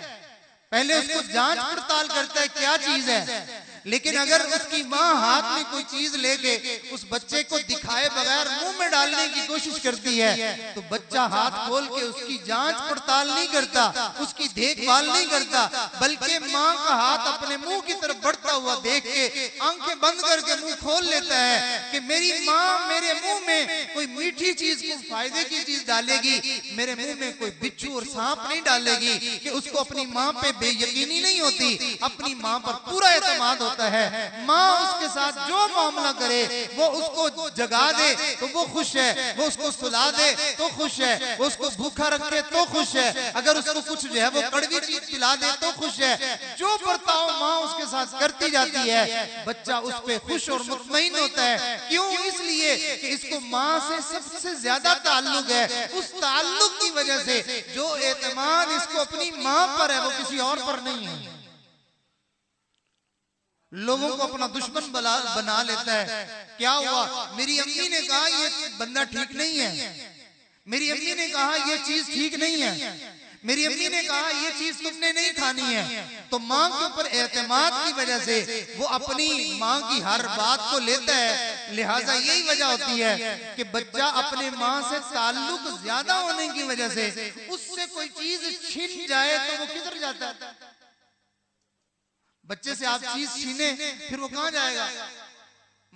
पहले उसको जांच पड़ताल करता है क्या चीज है। लेकिन अगर उसकी माँ हाथ में कोई चीज लेके उस बच्चे को दिखाए बगैर मुंह में डालने की कोशिश करती है, तो बच्चा हाथ खोल के उसकी जांच पड़ताल नहीं करता, उसकी देखभाल नहीं करता, बल्कि माँ का हाथ अपने मुंह की तरफ बढ़ता हुआ देख के आंखें बंद करके मुंह खोल लेता है कि मेरी माँ मेरे मुंह में कोई मीठी चीज, कोई फायदे की चीज डालेगी, मेरे मुंह में कोई बिच्छू और सांप नहीं डालेगी। कि उसको अपनी माँ पे बेयकीनी नहीं होती, अपनी माँ पर पूरा एतमाद होता है। माँ उसके साथ जो मामला करे, वो उसको जगा दे तो वो खुश है, वो उसको सुला दे तो खुश है, वो उसको भूखा रखे तो खुश है, अगर उसको कुछ जो है वो कड़वी चीज पिला दे तो खुश है। जो बर्ताव माँ उसके साथ करती जाती है, बच्चा उस पे खुश और मुतमईन होता है। क्यों? इसलिए कि इसको माँ से सबसे ज्यादा ताल्लुक है। उस ताल्लुक की वजह से जो एतमाद इसको अपनी माँ पर है वो किसी और पर नहीं है। लोगों को अपना दुश्मन बना लेता है। क्या हुआ? मेरी अम्मी ने कहा ये बंदा ठीक नहीं है, मेरी अम्मी ने कहा ये चीज ठीक नहीं है, मेरी अम्मी ने कहा ये चीज तुमने नहीं खानी है। तो माँ के ऊपर एतमाद की वजह से वो अपनी माँ की हर बात को लेता है। लिहाजा यही वजह होती है कि बच्चा अपने माँ से ताल्लुक ज्यादा होने की वजह से उससे कोई चीज छिन जाए तो वो किधर जाता है? बच्चे से आप चीज छीने फिर वो कहां जाएगा?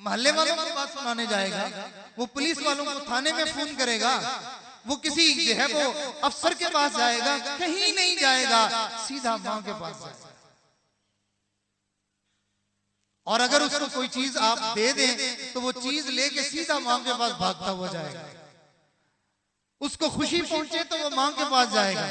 मोहल्ले वालों को बात सुनाने जाएगा, वो पुलिस वालों को थाने में फोन करेगा, वो किसी जो है वो अफसर के पास जाएगा, कहीं नहीं जाएगा, सीधा मां के पास जाएगा। और अगर उसको कोई चीज आप दे दें तो वो चीज लेके सीधा मां के पास भागता हुआ जाएगा। उसको खुशी पहुंचे तो वो मां के पास जाएगा,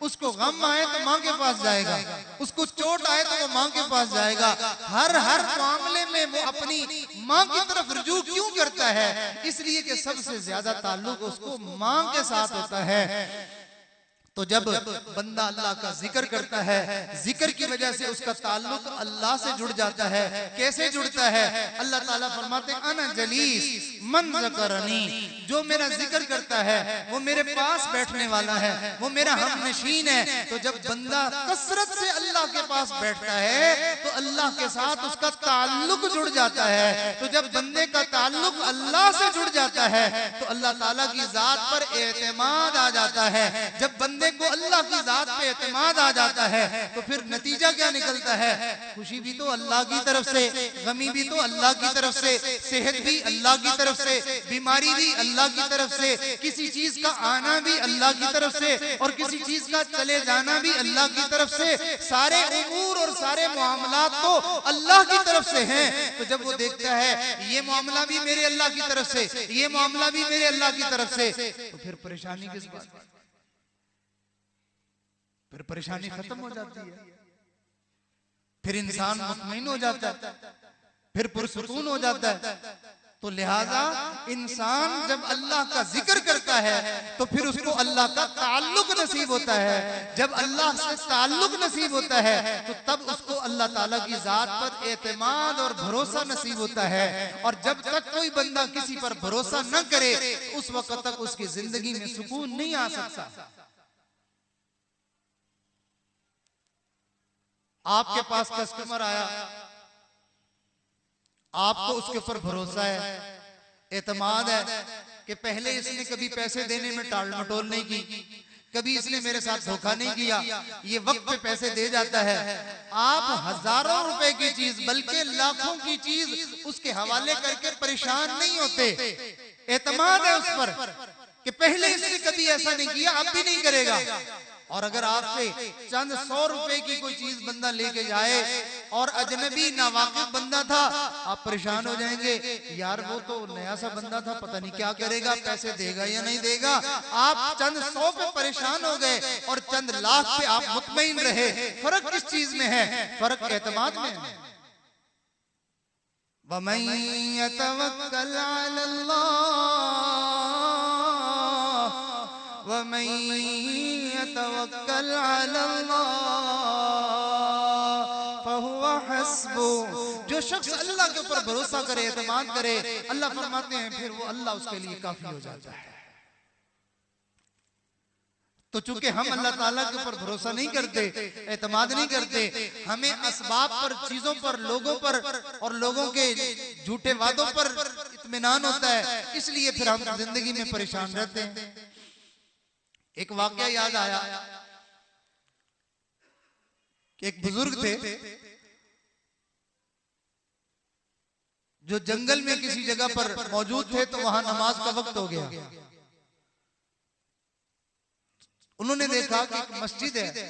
उसको गम आए तो मां के पास जाएगा, उसको चोट आए तो वो मां के पास जाएगा। हर मामले में वो अपनी मां की तरफ रुजू क्यों करता है? इसलिए कि सबसे ज्यादा ताल्लुक उसको मां के साथ होता है। तो जब बंदा अल्लाह का जिक्र करता है, जिक्र की वजह से उसका ताल्लुक अल्लाह से जुड़ जाता है। कैसे जुड़ता है? अल्लाह ताला फरमाते अना जलीस मन ज़करनी, जो मेरा जिक्र करता है वो मेरे पास बैठने वाला है, वो मेरा हमनशीन है। तो जब बंदा कसरत से अल्लाह के पास बैठता है तो अल्लाह के साथ उसका ताल्लुक जुड़ जाता है। तो जब बंदे का ताल्लुक अल्लाह से जुड़ जाता है तो अल्लाह ताला की जात पर एतमाद आ जाता है। जब बंदे को अल्लाह की जात पे एतमाद आ जाता है तो फिर नतीजा क्या निकलता है? खुशी भी तो अल्लाह की तरफ से, गमी भी तो अल्लाह की तरफ से, सेहत भी अल्लाह की तरफ से, बीमारी भी अल्लाह की तरफ से, किसी चीज का आना भी अल्लाह की तरफ से और किसी चीज का चले जाना भी अल्लाह की तरफ से। सारे उमूर और सारे मामलात तो अल्लाह की तरफ से हैं। तो जब वो देखता है ये मामला भी मेरे अल्लाह की तरफ से, ये मामला भी मेरे अल्लाह की तरफ से, तो फिर परेशानी किस बात की? फिर परेशानी खत्म हो जाती है, फिर इंसान मुतमईन हो जाता है, फिर पुरसुकून हो जाता है। तो लिहाजा इंसान जब अल्लाह का जिक्र करता है तो फिर उसको अल्लाह का ताल्लुक नसीब होता है। जब अल्लाह से ताल्लुक नसीब होता है तो तब उसको अल्लाह ताला की जात पर एतमाद और भरोसा नसीब होता है। और जब तक कोई बंदा किसी पर भरोसा न करे उस वक्त तक उसकी जिंदगी में सुकून नहीं आ सकता। आपके पास कस्टमर आया, आपको उसके ऊपर भरोसा है, एतमाद है कि पहले इसने कभी पैसे देने में टाल मटोल नहीं की, कभी इसने मेरे साथ धोखा नहीं किया, ये वक्त पे पैसे दे जाता है। आप हजारों रुपए की चीज बल्कि लाखों की चीज उसके हवाले करके परेशान नहीं होते। एतमाद है उस पर कि पहले इसने कभी ऐसा नहीं किया, अब भी नहीं करेगा। और अगर आपसे चंद 100 रुपए की कोई चीज बंदा लेके जाए और अजनबी नावाकिफ बंदा था, आप परेशान हो जाएंगे, यार वो तो नया सा बंदा था, पता नहीं क्या करेगा, पैसे देगा या नहीं देगा। आप चंद 100 पे परेशान हो गए और चंद लाख पे आप मुतमईन रहे। फर्क किस चीज में है? फर्क एतमाद में है। वमन यतवक्कल अलल्लाह वमन यतवक्कल अलल्लाह फहुवा हस्बुह। जो शख्स अल्लाह के ऊपर भरोसा करे, एतमाद करे, अल्लाह फरमाते हैं फिर वो अल्लाह उसके लिए काफी हो जाता है। तो चूंकि हम अल्लाह ताला के ऊपर भरोसा नहीं करते, एतमाद नहीं करते, हमें असबाब पर, चीजों पर, लोगों पर और लोगों के झूठे वादों पर इत्मीनान होता है, इसलिए फिर हम जिंदगी में परेशान रहते हैं। एक वाकया याद आया कि एक बुजुर्ग थे जो जंगल में किसी जगह पर मौजूद थे, तो वहां नमाज का वक्त हो गया। उन्होंने देखा कि एक मस्जिद है,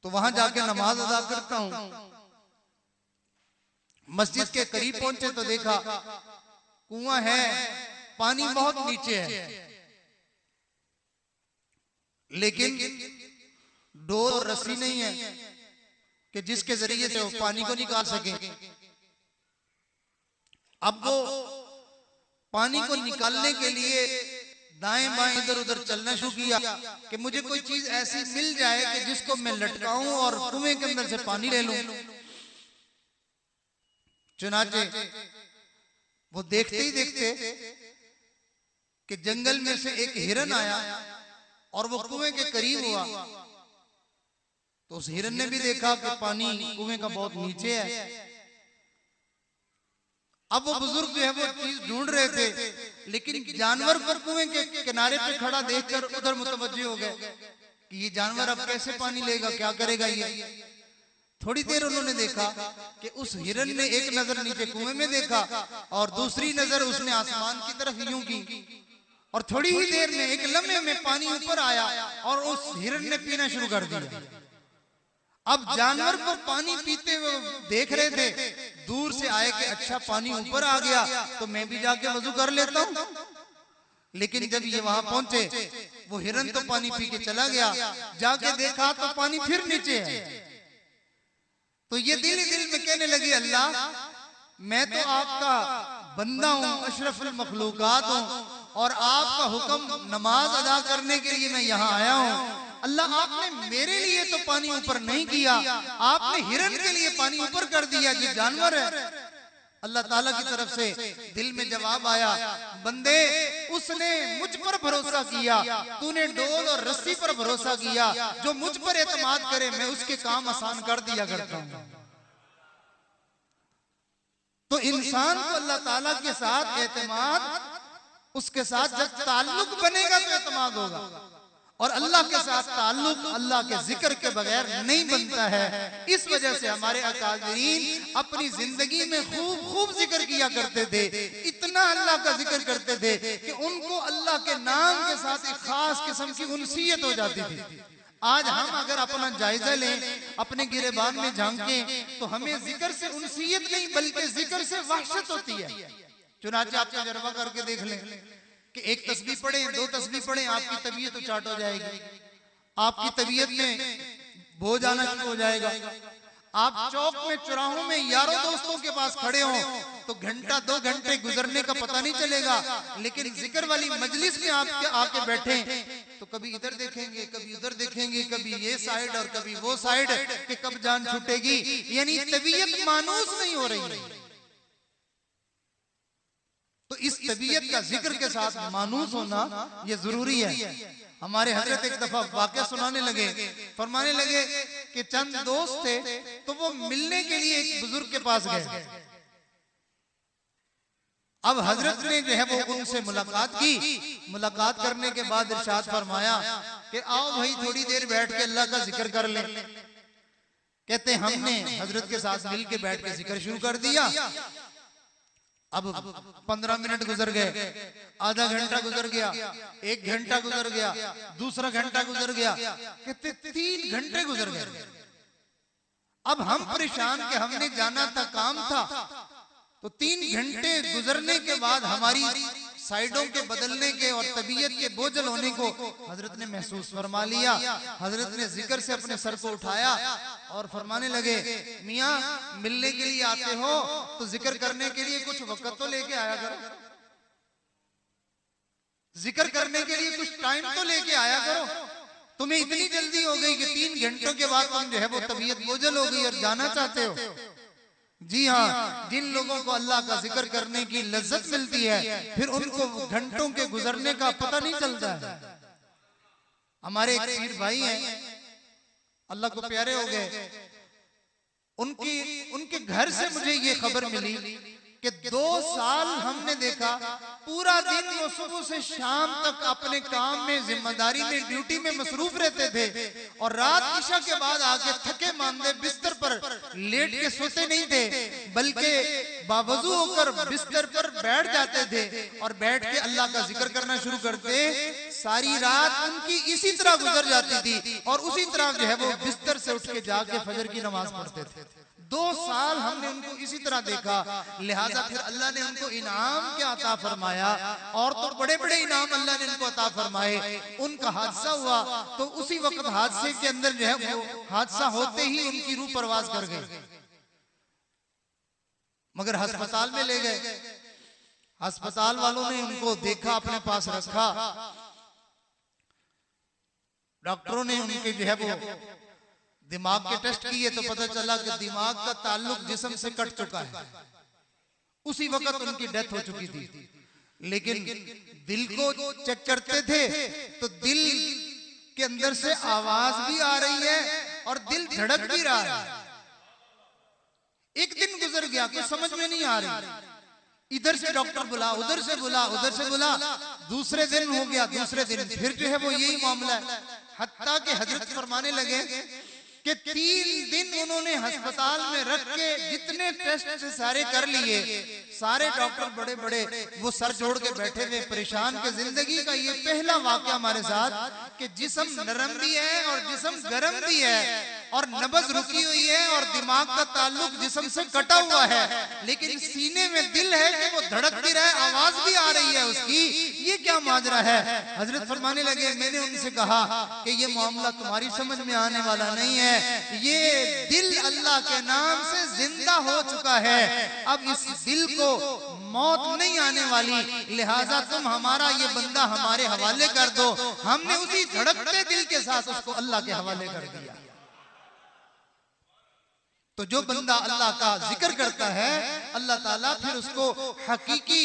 तो वहां जाके नमाज अदा करता हूं। मस्जिद के करीब पहुंचे तो देखा कुआं है, पानी बहुत नीचे है, लेकिन डोर और रस्सी नहीं है कि जिसके जरिए से वो पानी को निकाल सके। अब वो पानी को निकालने के लिए दाएं बाएं इधर उधर चलना शुरू किया कि मुझे कोई चीज ऐसी मिल जाए कि जिसको मैं लटकाऊं और कुएं के अंदर से पानी ले लूं। चुनाचे वो देखते ही देखते कि जंगल में से एक हिरन आया और वो कुएं के करीब हुआ। तो उस हिरन ने भी देखा कि पानी कुएं का बहुत नीचे है। अब वो बुजुर्ग जो है वो चीज ढूंढ रहे थे, लेकिन जानवर पर कुएं के किनारे पे खड़ा देखकर उधर मुतवज्जे हो गए कि ये जानवर अब कैसे पानी लेगा, क्या करेगा ये। थोड़ी देर उन्होंने देखा कि उस हिरन ने एक नजर नीचे कुएं में देखा और दूसरी नजर उसने आसमान की तरफ यूं की, और थोड़ी ही देर में, एक लम्हे में पानी ऊपर आया और उस हिरन ने पीना शुरू कर दिया। अब जानवर पर पानी पीते हुए देख रहे थे, दूर से आए कि अच्छा पानी ऊपर आ गया तो मैं भी जाके वजू कर लेता हूं। लेकिन जब ये वहां पहुंचे, वो हिरन तो पानी पी के चला गया, जाके देखा तो पानी फिर नीचे है। तो ये दिल ही दिल में कहने लगी, अल्लाह मैं तो आपका बंदा हूं, अशरफुल मखलूकात हूं, और आपका हुक्म नमाज अदा करने के लिए मैं यहाँ आया हूँ। अल्लाह आपने मेरे लिए तो पानी ऊपर नहीं किया, आपने हिरन के लिए पानी ऊपर कर दिया जो जानवर है। अल्लाह ताला की तरफ से दिल में जवाब आया, बंदे उसने मुझ पर भरोसा किया, तूने डोल और रस्सी पर भरोसा किया, जो मुझ पर एतमाद करे मैं उसके काम आसान कर दिया करता हूँ। तो इंसान को अल्लाह ताला के साथ एतमाद, उसके साथ जब ताल्लुक बनेगा तो एतमाद होगा, और अल्लाह के साथ ताल्लुक अल्लाह के जिक्र के बगैर नहीं बनता है। इस वजह से हमारे अकादरीन अपनी जिंदगी में खूब खूब जिक्र किया करते थे, इतना अल्लाह का जिक्र करते थे कि उनको अल्लाह के नाम के साथ एक खास किस्म की उनसीयत हो जाती थी। आज हम अगर अपना जायजा लें, अपने गिरेबान में झांकें, तो हमें जिक्र से उनसीयत नहीं बल्कि जिक्र से वहशत होती है। चुनाचे आप तजर्बा करके देख लें कि एक तस्बीह पढ़े, दो तस्बीह पढ़े, आपकी तबीयत उचाट हो जाएगी, आपकी तबीयत में बोझ आना शुरू हो जाएगा। आप चौक में, चौराहों में यारों दोस्तों के पास खड़े हो तो घंटा 2 घंटे गुजरने का पता नहीं चलेगा, लेकिन जिक्र वाली मजलिस में आप आके बैठे तो कभी इधर देखेंगे, कभी उधर देखेंगे, कभी ये साइड और कभी वो साइड, कि कब जान छूटेगी। यानी तबीयत मानूस नहीं हो रही है। तो इस तबीयत का जिक्र के साथ मानूस होना ये जरूरी है। हमारे हजरत एक दफा वाकया सुनाने लगे, फरमाने लगे कि चंद दोस्त थे तो वो मिलने के लिए एक बुजुर्ग के पास गए। अब हजरत ने जो है वो उनसे मुलाकात की। मुलाकात करने के बाद इरशाद फरमाया कि आओ भाई थोड़ी देर बैठ के अल्लाह का जिक्र कर ले। कहते हमने हजरत के साथ मिल के बैठ के जिक्र शुरू कर दिया। अब 15 मिनट गुजर गए, आधा घंटा गुजर गया, 1 घंटा गुजर गया, दूसरा घंटा गुजर गया, कहते 3 घंटे गुजर गए। अब हम परेशान कि हमने जाना था, काम था। तो 3 घंटे गुजरने के बाद हमारी साइडों के बदलने के और तबीयत के बोझल होने को हजरत ने महसूस फरमा लिया। हजरत ने जिक्र से अपने सर को उठाया और फरमाने लगे, मियाँ मिलने के लिए आते हो तो जिक्र करने के लिए कुछ वक्त तो लेके आया करो, जिक्र करने के लिए कुछ टाइम तो लेके आया करो। तुम्हें इतनी जल्दी हो गई कि 3 घंटों के बाद तुम जो है वो तबीयत बोझल हो गई और जाना चाहते हो। जी हाँ, जिन लोगों को अल्लाह का जिक्र करने की लज्जत मिलती है फिर उनको घंटों के गुजरने का पता नहीं चलता है। हमारे एक पीर भाई हैं, अल्लाह को प्यारे हो गए, उनके घर से मुझे ये खबर मिली कि 2 साल हमने देखा पूरा दिन वो सुबह से शाम तक अपने काम में, जिम्मेदारी में, ड्यूटी में मसरूफ रहते थे और रात ईशा के बाद आके थके मांदे बिस्तर पर लेट के सोते नहीं थे, बल्कि बावजू होकर बिस्तर पर बैठ जाते थे और बैठ के अल्लाह का जिक्र करना शुरू करते। सारी रात उनकी इसी तरह गुजर जाती थी और उसी तरह जो है वो बिस्तर से उठ के जाके फजर की नमाज पढ़ते थे। 2 साल हमने उनको इसी तरह देखा, लिहाजा फिर अल्लाह ने उनको इनाम क्या अता फरमाया, और तो बड़े बड़े इनाम अल्लाह ने उनको अता फरमाए। उनका हादसा हुआ तो उसी वक्त हादसे के अंदर जो है वो हादसा होते ही उनकी रूह परवाज कर गई, मगर अस्पताल में ले गए। अस्पताल वालों ने उनको देखा, अपने पास रखा, डॉक्टरों ने उनके जो है वो दिमाग के टेस्ट किए तो पता चला कि दिमाग का ताल्लुक जिस्म से कट चुका है। उसी वक्त उनकी डेथ हो चुकी थी, लेकिन दिल को चेक करते थे तो दिल के अंदर से आवाज भी आ रही है और दिल धड़क भी रहा है। एक दिन गुजर गया, कुछ समझ में नहीं आ रही, इधर से डॉक्टर बुला, उधर से बुला, उधर से बुला, दूसरे दिन हो गया, दूसरे दिन फिर जो है वो यही मामला है। हत्ता के हजरत फरमाने लगे कि 3 दिन उन्होंने अस्पताल में रख के जितने टेस्ट सारे कर लिए, सारे डॉक्टर बड़े बड़े वो सर जोड़ के बैठे हुए परेशान के जिंदगी का ये पहला वाकया हमारे साथ कि जिस्म नरम भी है और जिस्म गर्म भी है और नब्ज रुकी हुई है और दिमाग का ताल्लुक जिस्म से कटा हुआ है, लेकिन सीने में दिल है कि वो धड़कती रहे, आवाज भी आ रही है उसकी, ये क्या माजरा है? हजरत फरमाने लगे, मैंने उनसे कहा कि ये मामला तुम्हारी समझ में आने वाला नहीं है, ये दिल अल्लाह के नाम से जिंदा हो चुका है, अब इस दिल को मौत नहीं आने वाली, लिहाजा तुम हमारा ये बंदा हमारे हवाले कर दो। हमने उसी धड़कते दिल के साथ उसको अल्लाह के हवाले कर दिया। तो जो बंदा अल्लाह का जिक्र करता है, अल्लाह ताला फिर उसको हकीकी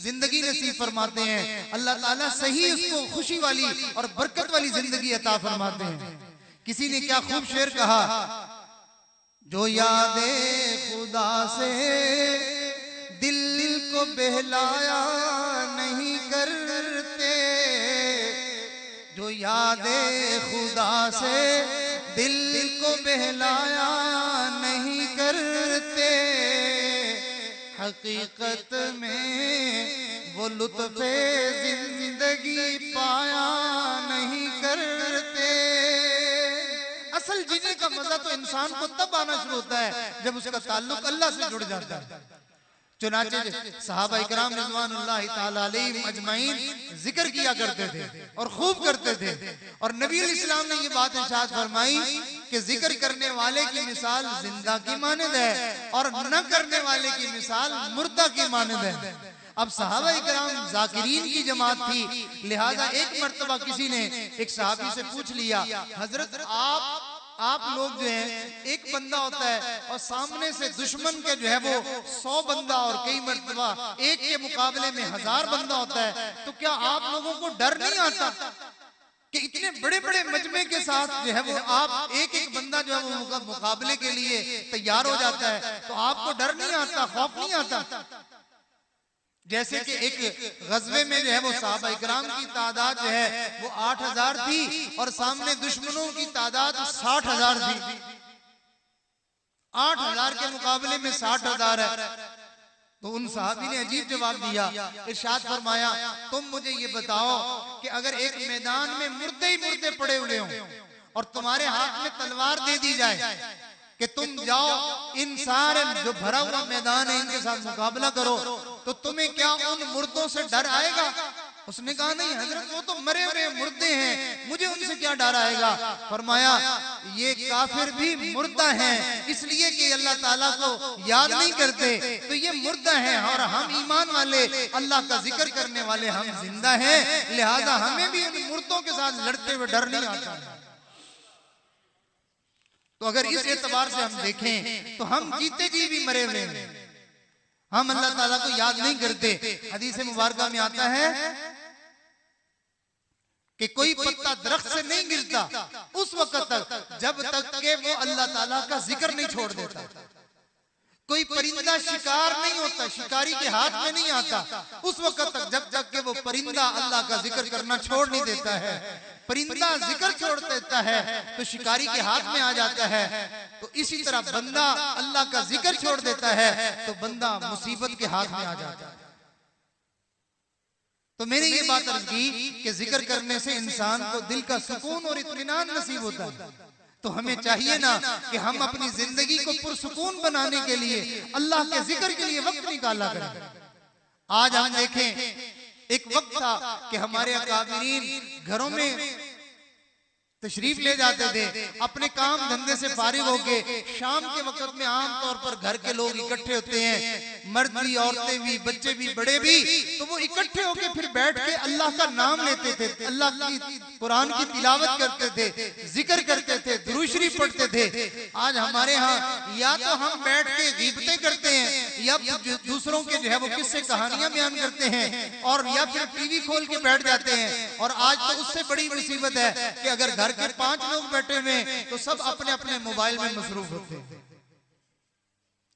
जिंदगी नसीब फरमाते हैं, अल्लाह ताला सही उसको खुशी वाली और बरकत वाली जिंदगी अता फरमाते हैं। किसी ने क्या खूब शेर कहा, जो यादे खुदा से दिल को बहलाया नहीं करते, जो यादे खुदा से दिल को बहलाया नहीं करते, हकीकत में वो लुत्फ़े जिंदगी पाया नहीं करते। असल जीने का मजा तो इंसान को तब आना शुरू होता है जब उसका ताल्लुक अल्लाह से जुड़ जाता है। चुनाचे सहाबा इकराम रिज़वानुल्लाहि ताला अलैहिम अजमाइन जिक्र किया करते थे और खूब करते थे, और नबी इस्लाम ने ये बात इरशाद फरमाई कि जिक्र करने वाले की मिसाल जिंदा की मानद है और न करने वाले की मिसाल मुर्दा की मानद है। अब सहाबा इकराम जाकिरीन की जमात थी, लिहाजा एक मर्तबा किसी ने एक सहाबी से पूछ लिया, हजरत आप लोग जो है एक बंदा होता है और सामने से दुश्मन के जो है वो 100 बंदा और कई मर्तबा एक के मुकाबले में 1000 बंदा होता है, तो क्या आप लोगों को डर नहीं आता कि इतने बड़े बड़े मजमे के साथ जो है वो आप एक एक बंदा जो है वो मुकाबले के लिए तैयार हो जाता है, तो आपको डर नहीं आता, खौफ नहीं आता? जैसे कि एक गज़वे में जो है वो सहाबा इकराम की तादाद जो है वो 8000 थी और सामने दुश्मनों की तादाद 60000 थी। 8000 के मुकाबले में 60000 है। तो उन सहाबी ने अजीब जवाब दिया, इरशाद फरमाया, तुम मुझे ये बताओ कि अगर एक मैदान में मुर्दे ही मुर्दे पड़े हुए हों और तुम्हारे हाथ में तलवार दे दी जाए कि तुम जाओ इन सारे जो भरा हुआ मैदान है इनके साथ मुकाबला करो, तो तुम्हें क्या उन मुर्दों से डर आएगा? उसने कहा, नहीं हजरत, वो तो मरे हुए मुर्दे हैं, मुझे उनसे क्या डर आएगा? फरमाया, ये काफिर भी मुर्दा हैं, इसलिए कि अल्लाह ताला को याद नहीं करते, तो ये मुर्दा हैं, और हम ईमान वाले अल्लाह का जिक्र करने वाले हम जिंदा हैं, लिहाजा हमें भी उन मुर्दों के साथ लड़ते हुए डर नहीं आता। तो अगर इस एतबार से हम देखें तो हम जीते जी भी मरे हुए हैं, हम अल्लाह ताला को याद नहीं करते। हदीस मुबारका में आता है कि कोई पत्ता दरख्त से नहीं गिरता उस वक्त तक जब तक के वो अल्लाह ताला का जिक्र नहीं छोड़ देता। कोई परिंदा शिकार नहीं होता, शिकारी के हाथ में नहीं आता उस वक्त तक जब तक के वो परिंदा अल्लाह का जिक्र करना छोड़ नहीं देता है। परिंदा जिक्र छोड़ देता है तो शिकारी के हाथ में आ जाता है। तो इसी तरह बंदा अल्लाह का जिक्र छोड़ देता है तो बंदा मुसीबत के हाथ में आ जाता है। तो मैंने ये बात अर्ज की कि जिक्र करने से इंसान को दिल का सुकून और इत्मीनान नसीब होता है। तो हमें चाहिए ना कि हम अपनी जिंदगी को पुरसुकून बनाने के लिए अल्लाह के जिक्र के लिए वक्त निकाला करें। आज हम देखें, एक वक्त था कि हमारे अकाबिरीन घरों में तशरीफ ले जाते थे, अपने काम धंधे से फारिग होके शाम के वक्त में आमतौर पर घर के लोग इकट्ठे होते हैं, मर्द भी, औरतें भी, बच्चे भी, बड़े भी, तो वो इकट्ठे होके फिर बैठ के अल्लाह का नाम लेते थे, अल्लाह की कुरान की तिलावत करते थे, जिक्र करते थे, दुरूद शरीफ पढ़ते थे। आज हमारे यहाँ या तो हम बैठ के गीबतें करते हैं या दूसरों के जो है वो किस्से कहानियां बयान करते हैं, और या फिर टीवी खोल के बैठ जाते हैं। और आज तो उससे बड़ी मुसीबत है कि अगर घर के 5 लोग बैठे हुए तो सब अपने अपने मोबाइल में मसरूफ होते हैं।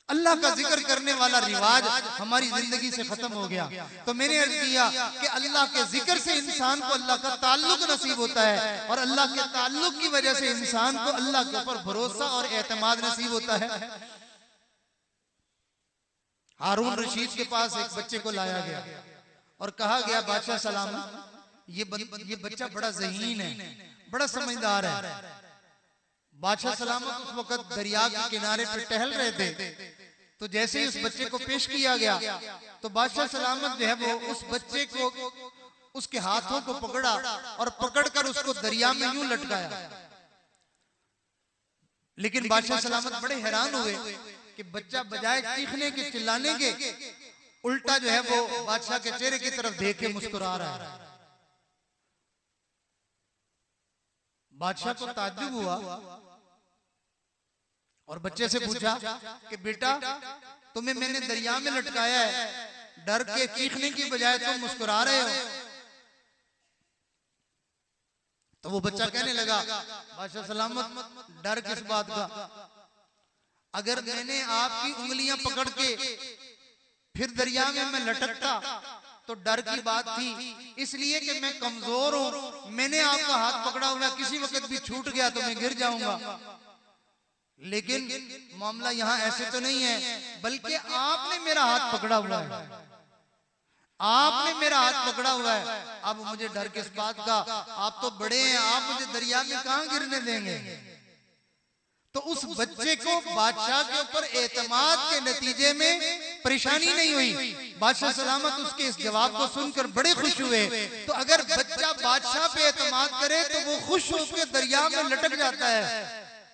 अल्लाह का जिक्र करने वाला रिवाज हमारी जिंदगी से खत्म हो गया। तो मैंने अर्ज किया कि अल्लाह के जिक्र से इंसान को अल्लाह का ताल्लुक नसीब होता है, और अल्लाह के ताल्लुक की वजह से इंसान को अल्लाह के ऊपर भरोसा और एतमाद नसीब होता है। हारून रशीद के पास एक बच्चे को लाया गया और कहा गया, बादशाह सलाम, ये बच्चा बड़ा ज़हीन है, बड़ा समझदार है, बादशाह सलामत उस वक्त दरिया के किनारे पर टहल रहे थे, तो जैसे ही उस बच्चे को पेश किया गया तो बादशाह सलामत जो है वो उस बच्चे को उसके हाथों को पकड़ा और पकड़कर उसको दरिया में यूं लटकाया। लेकिन बादशाह सलामत बड़े हैरान हुए कि बच्चा बजाय चीखने के चिल्लाने के उल्टा जो है वो बादशाह के चेहरे की तरफ देख के मुस्कुरा रहा है। बादशाह को ताज्जुब हुआ और बच्चे से पूछा कि बेटा तुम्हें मैंने दरिया में लटकाया है, डर के चीखने की बजाय तुम मुस्कुरा रहे हो। तो वो बच्चा कहने लगा, बादशाह सलामत डर किस बात का, अगर मैंने आपकी उंगलियां पकड़ के फिर दरिया में मैं लटकता तो डर की बात थी, इसलिए कि मैं कमजोर हूं, मैंने आपका हाथ पकड़ा हुआ, किसी वक्त भी छूट गया तो मैं गिर जाऊंगा। लेकिन मामला यहाँ ऐसे तो नहीं है, बल्कि आपने मेरा हाथ पकड़ा हुआ है, आपने मेरा हाथ पकड़ा हुआ है, अब मुझे डर किस बात का, आप तो बड़े हैं, आप मुझे दरिया में कहां गिरने देंगे। तो उस बच्चे को बादशाह के ऊपर एतमाद के नतीजे में परेशानी नहीं हुई। बादशाह सलामत उसके इस जवाब को सुनकर बड़े खुश हुए। तो अगर बच्चा बादशाह पे एतमाद करे तो वो खुश होकर दरिया में लटक जाता है,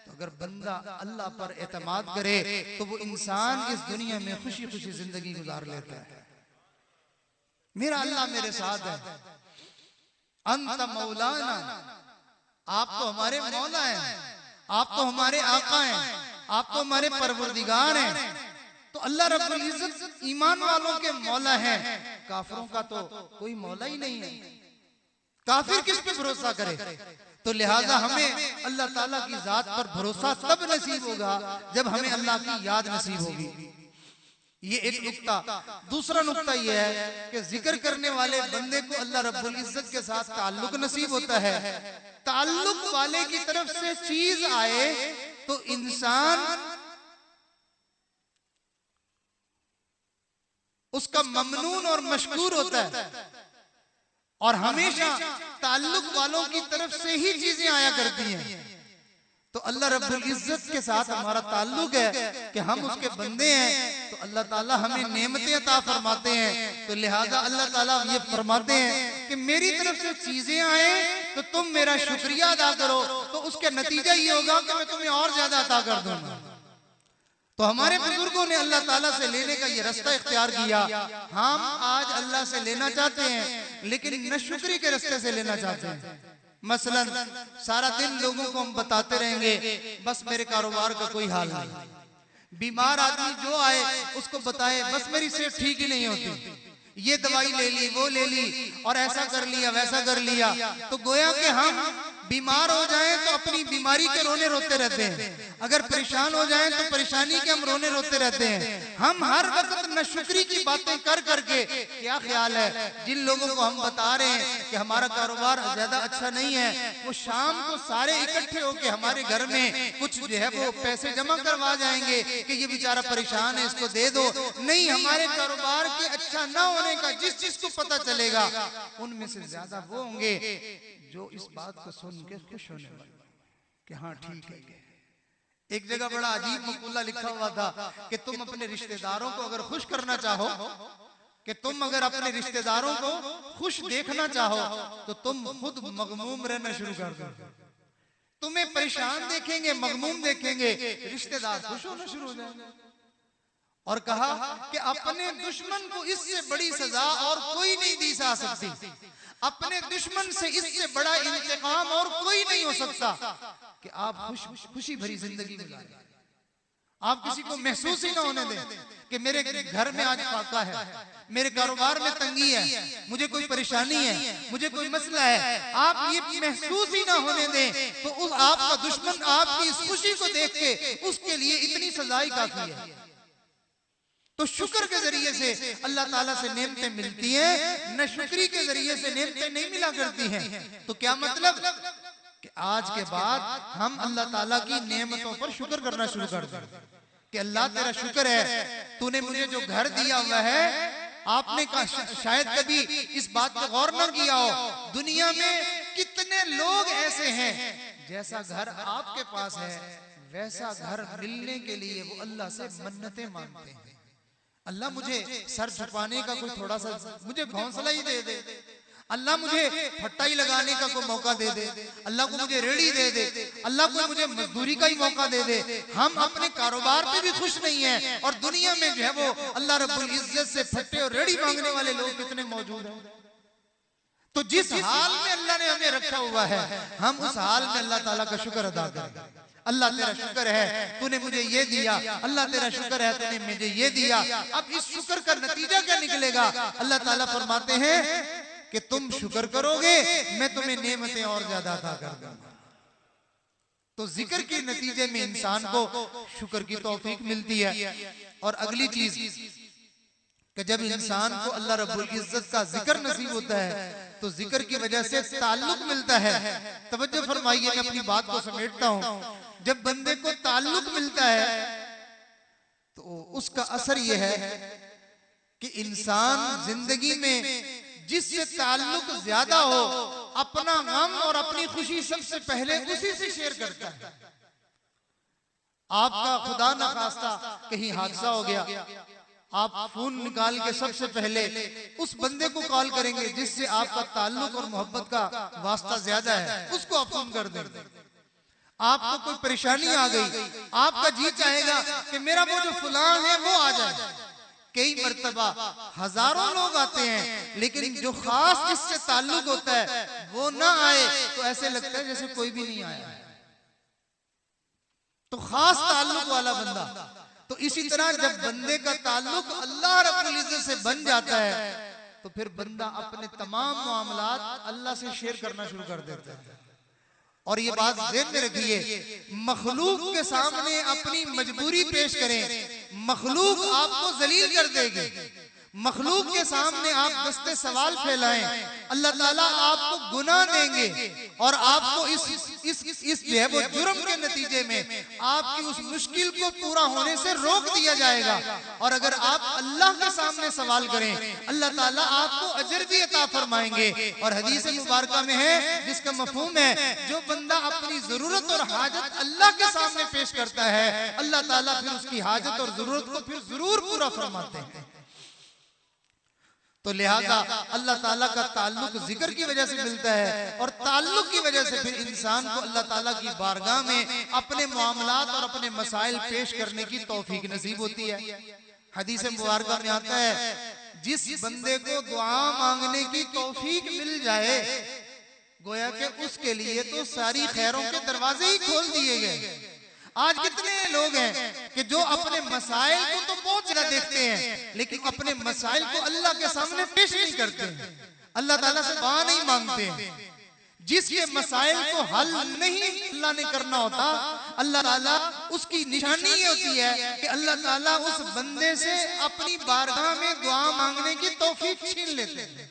तो अगर बंदा अल्लाह पर एतमाद करे तो वो इंसान इस दुनिया में खुशी खुशी जिंदगी गुजार लेता है। मेरा अल्लाह मेरे साथ है, अंत मौलाना, आप तो हमारे मौला हैं, आप तो हमारे आका हैं, आप तो हमारे परवरदिगार हैं। तो अल्लाह रब्बुल इज्जत ईमान वालों के मौला हैं, काफिरों का तो कोई मौला ही नहीं है। काफिर किस पे भरोसा करे। तो लिहाजा हमें अल्लाह ताला की जात पर भरोसा तब नसीब होगा जब हमें अल्लाह की याद नसीब होगी। ये एक नुक्ता। दूसरा नुक्ता ये है कि जिक्र करने वाले बंदे को अल्लाह रब्बुल इज्जत के साथ ताल्लुक नसीब होता है। ताल्लुक वाले की तरफ से चीज आए तो इंसान उसका ममनून और मशकूर होता है, और हमेशा ताल्लुक वालों की तरफ से ही चीजें आया करती हैं। तो अल्लाह रब्बुल इज्जत के साथ हमारा ताल्लुक है कि हम उसके बंदे हैं, तो अल्लाह ताला हमें नेमतें अता फरमाते हैं। तो लिहाजा अल्लाह ताला ये फरमाते हैं कि मेरी तरफ से चीजें आए तो तुम मेरा शुक्रिया अदा करो, तो उसका नतीजा ये होगा कि मैं तुम्हें और ज्यादा अता कर दूंगा। तो हमारे बुजुर्गों ने अल्लाह ताला से लेने का ये रास्ता इख्तियार किया। हम आज अल्लाह से लेना चाहते हैं, लेकिन नशुक्री के रास्ते से लेना चाहते हैं। मसलन सारा दिन लोगों को हम बताते रहेंगे बस मेरे कारोबार का कोई हाल नहीं, बीमार आदमी जो आए उसको बताए बस मेरी सेहत ठीक ही नहीं होती, ये दवाई ले ली, वो ले ली, और ऐसा कर लिया, वैसा कर लिया। तो गोया कि हम बीमार हो जाएं तो अपनी बीमारी के रोने रोते रहते हैं, अगर परेशान हो जाएं तो परेशानी के हम रोने रोते रहते हैं। हम हर वक्त नशुक्री की बातें कर करके, क्या ख्याल है जिन लोगों को हम बता रहे हैं कि हमारा कारोबार ज्यादा अच्छा नहीं है, वो शाम को सारे इकट्ठे होके हमारे घर में कुछ जो है वो पैसे जमा करवा जाएंगे कि ये बेचारा परेशान है, इसको दे दो। नहीं, हमारे कारोबार के अच्छा ना होने का जिस चीज को पता चलेगा उनमें से ज्यादा वो होंगे जो इस बात को सुन के खुश होने वाले कि हाँ ठीक है। एक जगह बड़ा अजीब मकूला लिखा हुआ था कि तुम अपने रिश्तेदारों को अगर खुश करना चाहो, कि तुम अगर अपने रिश्तेदारों को खुश देखना चाहो तो तुम खुद मगमूम रहना शुरू कर दो। तुम्हें परेशान देखेंगे, मगमूम देखेंगे, रिश्तेदार खुश होना शुरू हो जाएंगे। और कहा कि अपने दुश्मन को इससे बड़ी सजा और कोई नहीं दी जा सकती, अपने दुश्मन से इससे बड़ा इंतकाम और कोई नहीं हो सकता कि आप खुशी भरी जिंदगी गुजारें। आप किसी को महसूस ही ना होने दें कि मेरे घर में आज फाका है, मेरे कारोबार में तंगी है, मुझे कोई परेशानी है, मुझे कोई मसला है। आप ये महसूस ही ना होने दें तो उस आपका दुश्मन आपकी इस खुशी को देख के उसके लिए इतनी सजाई काफी है। तो शुक्र के जरिए से अल्लाह ताला से नेमतें मिलती हैं, न शुक्री के जरिए से नेमतें नहीं मिला करती हैं। तो क्या मतलब कि आज के बाद हम अल्लाह ताला की नेमतों पर शुक्र करना शुरू कर दें कि अल्लाह तेरा शुक्र है, तूने मुझे जो घर दिया हुआ है। आपने कहा शायद कभी इस बात पर गौर न किया हो, दुनिया में कितने लोग ऐसे हैं जैसा घर आपके पास है वैसा घर मिलने के लिए वो अल्लाह से मन्नतें मांगते हैं। अल्लाह मुझे सर झुकाने का कोई थोड़ा सा मुझे घोंसला ही दे दे, अल्लाह मुझे फट्टाई लगाने का कोई मौका दे दे, अल्लाह को मुझे रेड़ी दे दे, अल्लाह को मुझे मजदूरी का ही मौका दे दे। हम अपने कारोबार पे भी खुश नहीं है और दुनिया में जो है वो अल्लाह रब्बुल इज्जत से फट्टे और रेड़ी मांगने वाले लोग कितने मौजूद हैं। तो जिस हाल में अल्लाह ने हमें रखा हुआ है हम उस हाल में अल्लाह ताला का शुक्र अदा करें। अल्लाह तेरा शुक्र है तूने मुझे ये दिया, अल्लाह तेरा शुक्र है तूने मुझे ये दिया। अब इस शुक्र का नतीजा क्या निकलेगा? अल्लाह ताला फरमाते हैं कि तुम शुक्र करोगे मैं तुम्हें नेमतें और ज्यादा अता कर दूंगा। तो जिक्र के नतीजे में इंसान को शुक्र की तौफीक मिलती है। और अगली चीज कि जब इंसान को अल्लाह रब्बुल इज्जत का जिक्र नसीब होता है तो जिक्र की वजह से ताल्लुक मिलता है। तवज्जो फरमाइए, मैं अपनी बात को समेटता हूं। जब बंदे को ताल्लुक मिलता है तो उसका असर यह है कि इंसान जिंदगी में जिससे ताल्लुक ज्यादा हो अपना गम और अपनी खुशी सबसे पहले उसी से शेयर करता है। आपका खुदा न खास्ता कहीं हादसा हो गया, आप फोन निकाल के सबसे पहले उस बंदे को कॉल करेंगे जिससे आपका ताल्लुक और मोहब्बत का वास्ता ज्यादा है, उसको आप फोन कर देंगे। आपको कोई परेशानी आ गई, आपका जी चाहेगा कि मेरा वो जो फुलान है वो आ जाए। कई मर्तबा हजारों लोग आते हैं लेकिन जो खास जिससे ताल्लुक होता है वो ना आए तो ऐसे लगता है जैसे कोई भी नहीं आया। तो खास ताल्लुक वाला बंदा, तो इसी तरह जब बंदे का ताल्लुक अल्लाह रब्बुल इज्जत से बन जाता है तो फिर बंदा अपने तमाम मामलात अल्लाह से शेयर करना शुरू कर देता है। और ये बात ध्यान में रखिए, मखलूक के सामने अपनी मजबूरी पेश करें मखलूक आपको जलील कर देगी। मखलूक के सामने आप दस्ते सवाल फैलाएं अल्लाह ताला आपको गुनाह देंगे और आपको इस जो है वो जुर्म के नतीजे में आपकी उस मुश्किल को पूरा होने से रोक दिया जाएगा। और अगर आप अल्लाह के सामने सवाल करें अल्लाह ताला आपको अजर भी अता फरमाएंगे। और हदीस मुबारका में है जिसका मफहूम है जो बंदा अपनी जरूरत और हाजत अल्लाह के सामने पेश करता है अल्लाह ताला फिर उसकी हाजत और जरूरत को फिर जरूर पूरा फरमाते हैं। तो लिहाजा अल्लाह ताला का ताल्लुक जिक्र की वजह से मिलता है और ताल्लुक की वजह से फिर इंसान को अल्लाह ताला की बारगाह में अपने मामलात और अपने मसाइल पेश करने की तौफीक नसीब होती है। हदीस मुबारका में आता है जिस बंदे को दुआ मांगने की तौफीक मिल जाए गोया कि उसके लिए तो सारी खैरों के दरवाजे ही खोल दिए गए। आज कितने लोग हैं कि जो अपने मसाइल को तो बहुत ज्यादा देखते हैं लेकिन अपने मसाइल को अल्लाह के सामने पेश नहीं करते, अल्लाह ताला से दुआ नहीं मांगते हैं। जिसके मसाइल को हल नहीं अल्लाह ने करना होता अल्लाह ताला उसकी निशानी ये होती है कि अल्लाह ताला उस बंदे से अपनी बारगाह में दुआ मांगने की तौफीक छीन लेते हैं।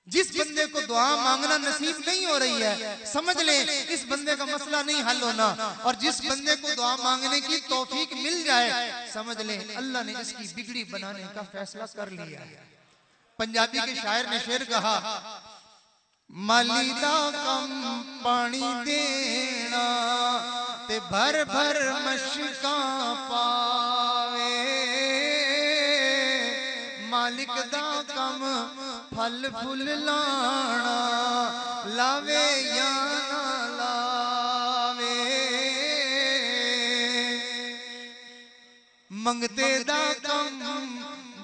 जिस बंदे को दुआ मांगना नसीब नहीं हो रही है समझ ले इस बंदे का मसला नहीं हल होना, और जिस बंदे को दुआ मांगने की तौफीक मिल जाए समझ ले अल्लाह ने इसकी बिगड़ी बनाने का फैसला कर लिया। पंजाबी के शायर ने शेर कहा, माली दा कम पानी देना ते भर भर मशकां पावे, मालिक दा कम फल फुल लाना लावे या ना लावे, मंगते दा कम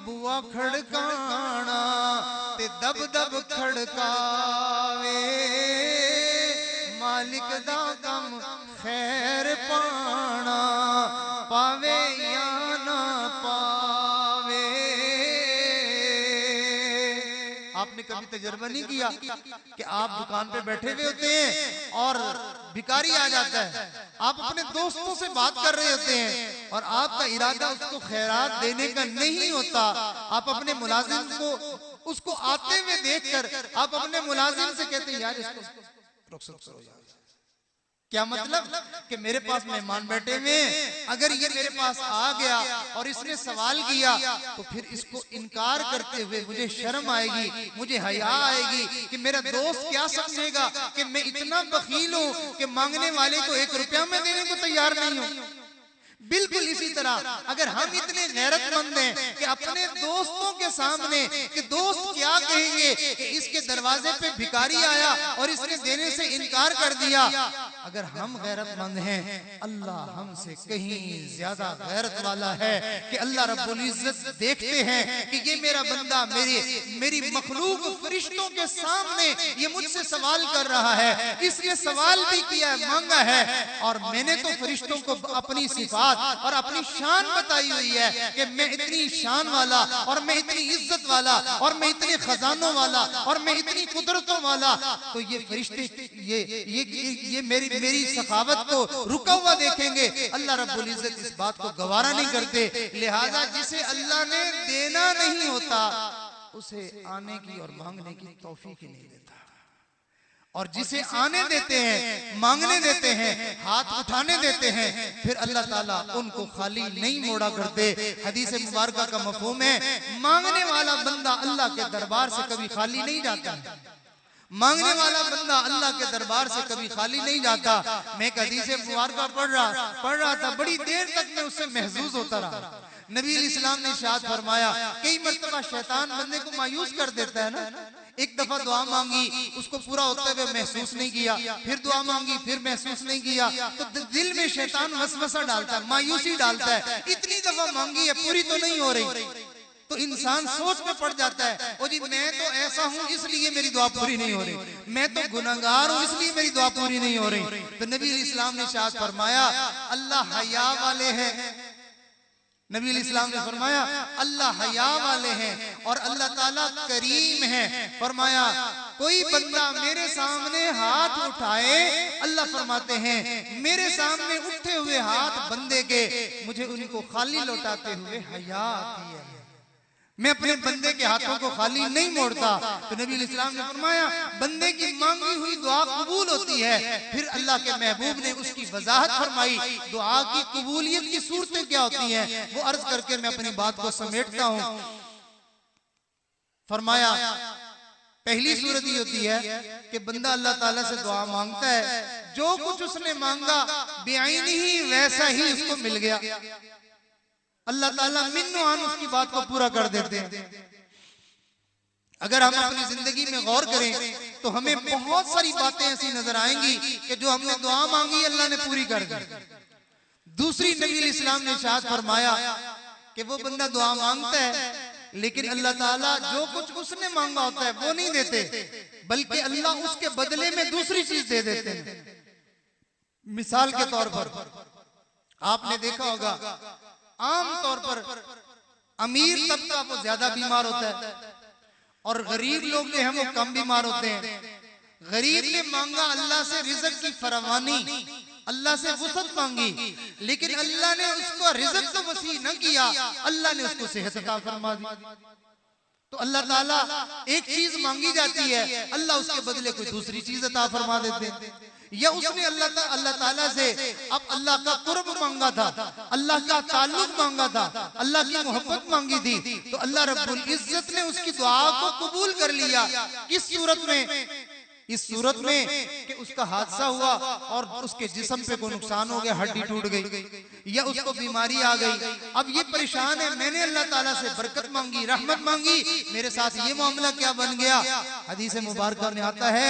बुआ खड़काना ते दब दब खड़कावे, मालिक दा कम खैर पाना पावे या ना पावे। आपने कभी तजर्बा नहीं किया कि आप दुकान पे बैठे हुए होते हैं और भिखारी आ जाता है, आप अपने दोस्तों से बात कर रहे होते हैं और आपका इरादा उसको खैरात देने का नहीं होता, आप अपने मुलाजिम को उसको आते हुए देखकर आप अपने मुलाजिम से कहते हैं यार इसको रुखसत करो यार, क्या मतलब कि मेरे पास मेहमान बैठे हुए, अगर ये मेरे पास आ गया और इसने सवाल किया तो फिर इसको इनकार करते हुए मुझे शर्म आएगी, मुझे हया आएगी कि मेरा दोस्त क्या समझेगा कि मैं इतना बखील हूं कि मांगने वाले को 1 रुपया मैं देने को तैयार नहीं हूं। बिल्कुल इसी तरह अगर हम इतने गैरतमंद हैं कि अपने दोस्तों के सामने कि दोस्त क्या कहेंगे कि इसके दरवाजे पे भिखारी आया और इसने देने से इनकार कर दिया, अगर हम गैरतमंद हैं, अल्लाह हमसे कहीं ज्यादा गैरत वाला है कि अल्लाह रब्बुल इज्जत देखते हैं कि ये मेरा बंदा मेरी मखलूक फरिश्तों के सामने ये मुझसे सवाल कर रहा है, इसने सवाल भी किया है, मांगा है, और मैंने तो फरिश्तों को अपनी सिफात और अपनी शान बताई हुई है कि मैं इतनी शान वाला और मैं इतनी इज्जत वाला और मैं इतने खजानों वाला और मैं इतनी कुदरतों वाला। तो ये फरिश्ते ये मेरी सखावत को रुका हुआ देखेंगे, अल्लाह रब्बुल इज्जत इस बात को गवारा नहीं करते। लिहाजा जिसे अल्लाह ने देना नहीं होता उसे आने की और मांगने की तौफीक ही नहीं देता, और जिसे आने देते हैं, मांगने देते हैं, हाथ उठाने देते हैं, फिर अल्लाह ताला उनको खाली नहीं मोड़ा करते। हदीस मुबारक का मफहूम है, मांगने वाला बंदा अल्लाह के दरबार से कभी खाली नहीं जाता, मांगने वाला बंदा अल्लाह के दरबार से कभी खाली नहीं जाता। मैं एक हदीस मुबारक पढ़ रहा था, बड़ी देर तक मैं उससे महसूस होता रहा। नबी इस्लाम ने इरशाद फरमाया, कई मर्तबा शैतान बंदे को मायूस कर देता है ना। एक दफा दुआ मांगी, उसको पूरा होते हुए महसूस नहीं किया, फिर दुआ मांगी, फिर महसूस नहीं किया, तो दिल में शैतान वसवसा डालता है, मायूसी डालता है। इतनी दफा मांगी है, पूरी तो नहीं हो रही, तो इंसान सोच में पड़ जाता है, ओ जी मैं तो ऐसा हूँ इसलिए मेरी दुआ पूरी नहीं हो रही, मैं तो गुनहगार हूँ इसलिए मेरी दुआ पूरी नहीं हो रही। तो नबी इस्लाम ने इरशाद फरमाया, अल्लाह हया वाले हैं, नबी इस्लाम ने फरमाया अल्लाह हया वाले हैं और अल्लाह ताला करीम है। फरमाया कोई बंदा मेरे सामने हाथ उठाए, अल्लाह फरमाते हैं मेरे सामने उठे हुए हाथ बंदे के मुझे उनको खाली लौटाते हुए हया आती है, मैं अपने बंदे के हाथों को खाली नहीं मोड़ता। तो नबी इस्लाम ने फरमाया बंदे की मांगी हुई दुआ कबूल होती है। फिर अल्लाह के महबूब ने उसकी वजाहत फरमाई, दुआ की कबूलियत की सूरतें क्या होती हैं, वो अर्ज करके मैं अपनी बात को समेटता हूँ। फरमाया पहली सूरत ये होती है कि बंदा अल्लाह ताला से दुआ मांगता है, जो कुछ उसने मांगा बेआईनी ही वैसा ही उसको मिल गया, अल्लाह ताला मिन्नोआन उसकी बात को पूरा कर देते हैं। अगर हम अपनी जिंदगी में गौर करें तो हमें बहुत सारी बातें ऐसी नजर आएंगी कि जो हमने दुआ मांगी अल्लाह ने पूरी कर दी। दूसरी, नबी इस्लाम ने इरशाद फरमाया कि वो बंदा दुआ मांगता है लेकिन अल्लाह ताला जो कुछ उसने मांगा होता है वो नहीं देते, बल्कि अल्लाह उसके बदले में दूसरी चीज दे देते हैं। मिसाल के तौर पर आपने देखा होगा, आम तौर पर अमीर तबका वो ज्यादा बीमार होता है और गरीब लोग जो हैं वो कम बीमार होते हैं। गरीब ने मांगा अल्लाह से रिज़्क़ की फरावानी, अल्लाह से वुसअत मांगी, लेकिन अल्लाह ने उसको रिज़्क़ तो वसी न किया, अल्लाह ने उसको सेहत अता फरमा दी। तो अल्लाह ताला एक चीज मांगी जाती है, अल्लाह उसके बदले कोई दूसरी चीज अता फरमा देते हैं। या उसने अल्लाह ताला से अब अल्लाह का कुर्ब मांगा था, अल्लाह का ताल्लुक मांगा था, अल्लाह की मोहब्बत मांगी थी, तो अल्लाह रब्बुल इज्जत ने उसकी दुआ को कबूल कर लिया। किस सूरत में? इस सूरत में कि उसका हादसा हुआ और उसके जिस्म पे कोई नुकसान हो गया, हड्डी टूट गई या उसको बीमारी आ गई। अब ये परेशान है, मैंने अल्लाह ताला से बरकत मांगी, रहमत मांगी, मेरे साथ ये मामला क्या बन गया। हदीस मुबारक में आता है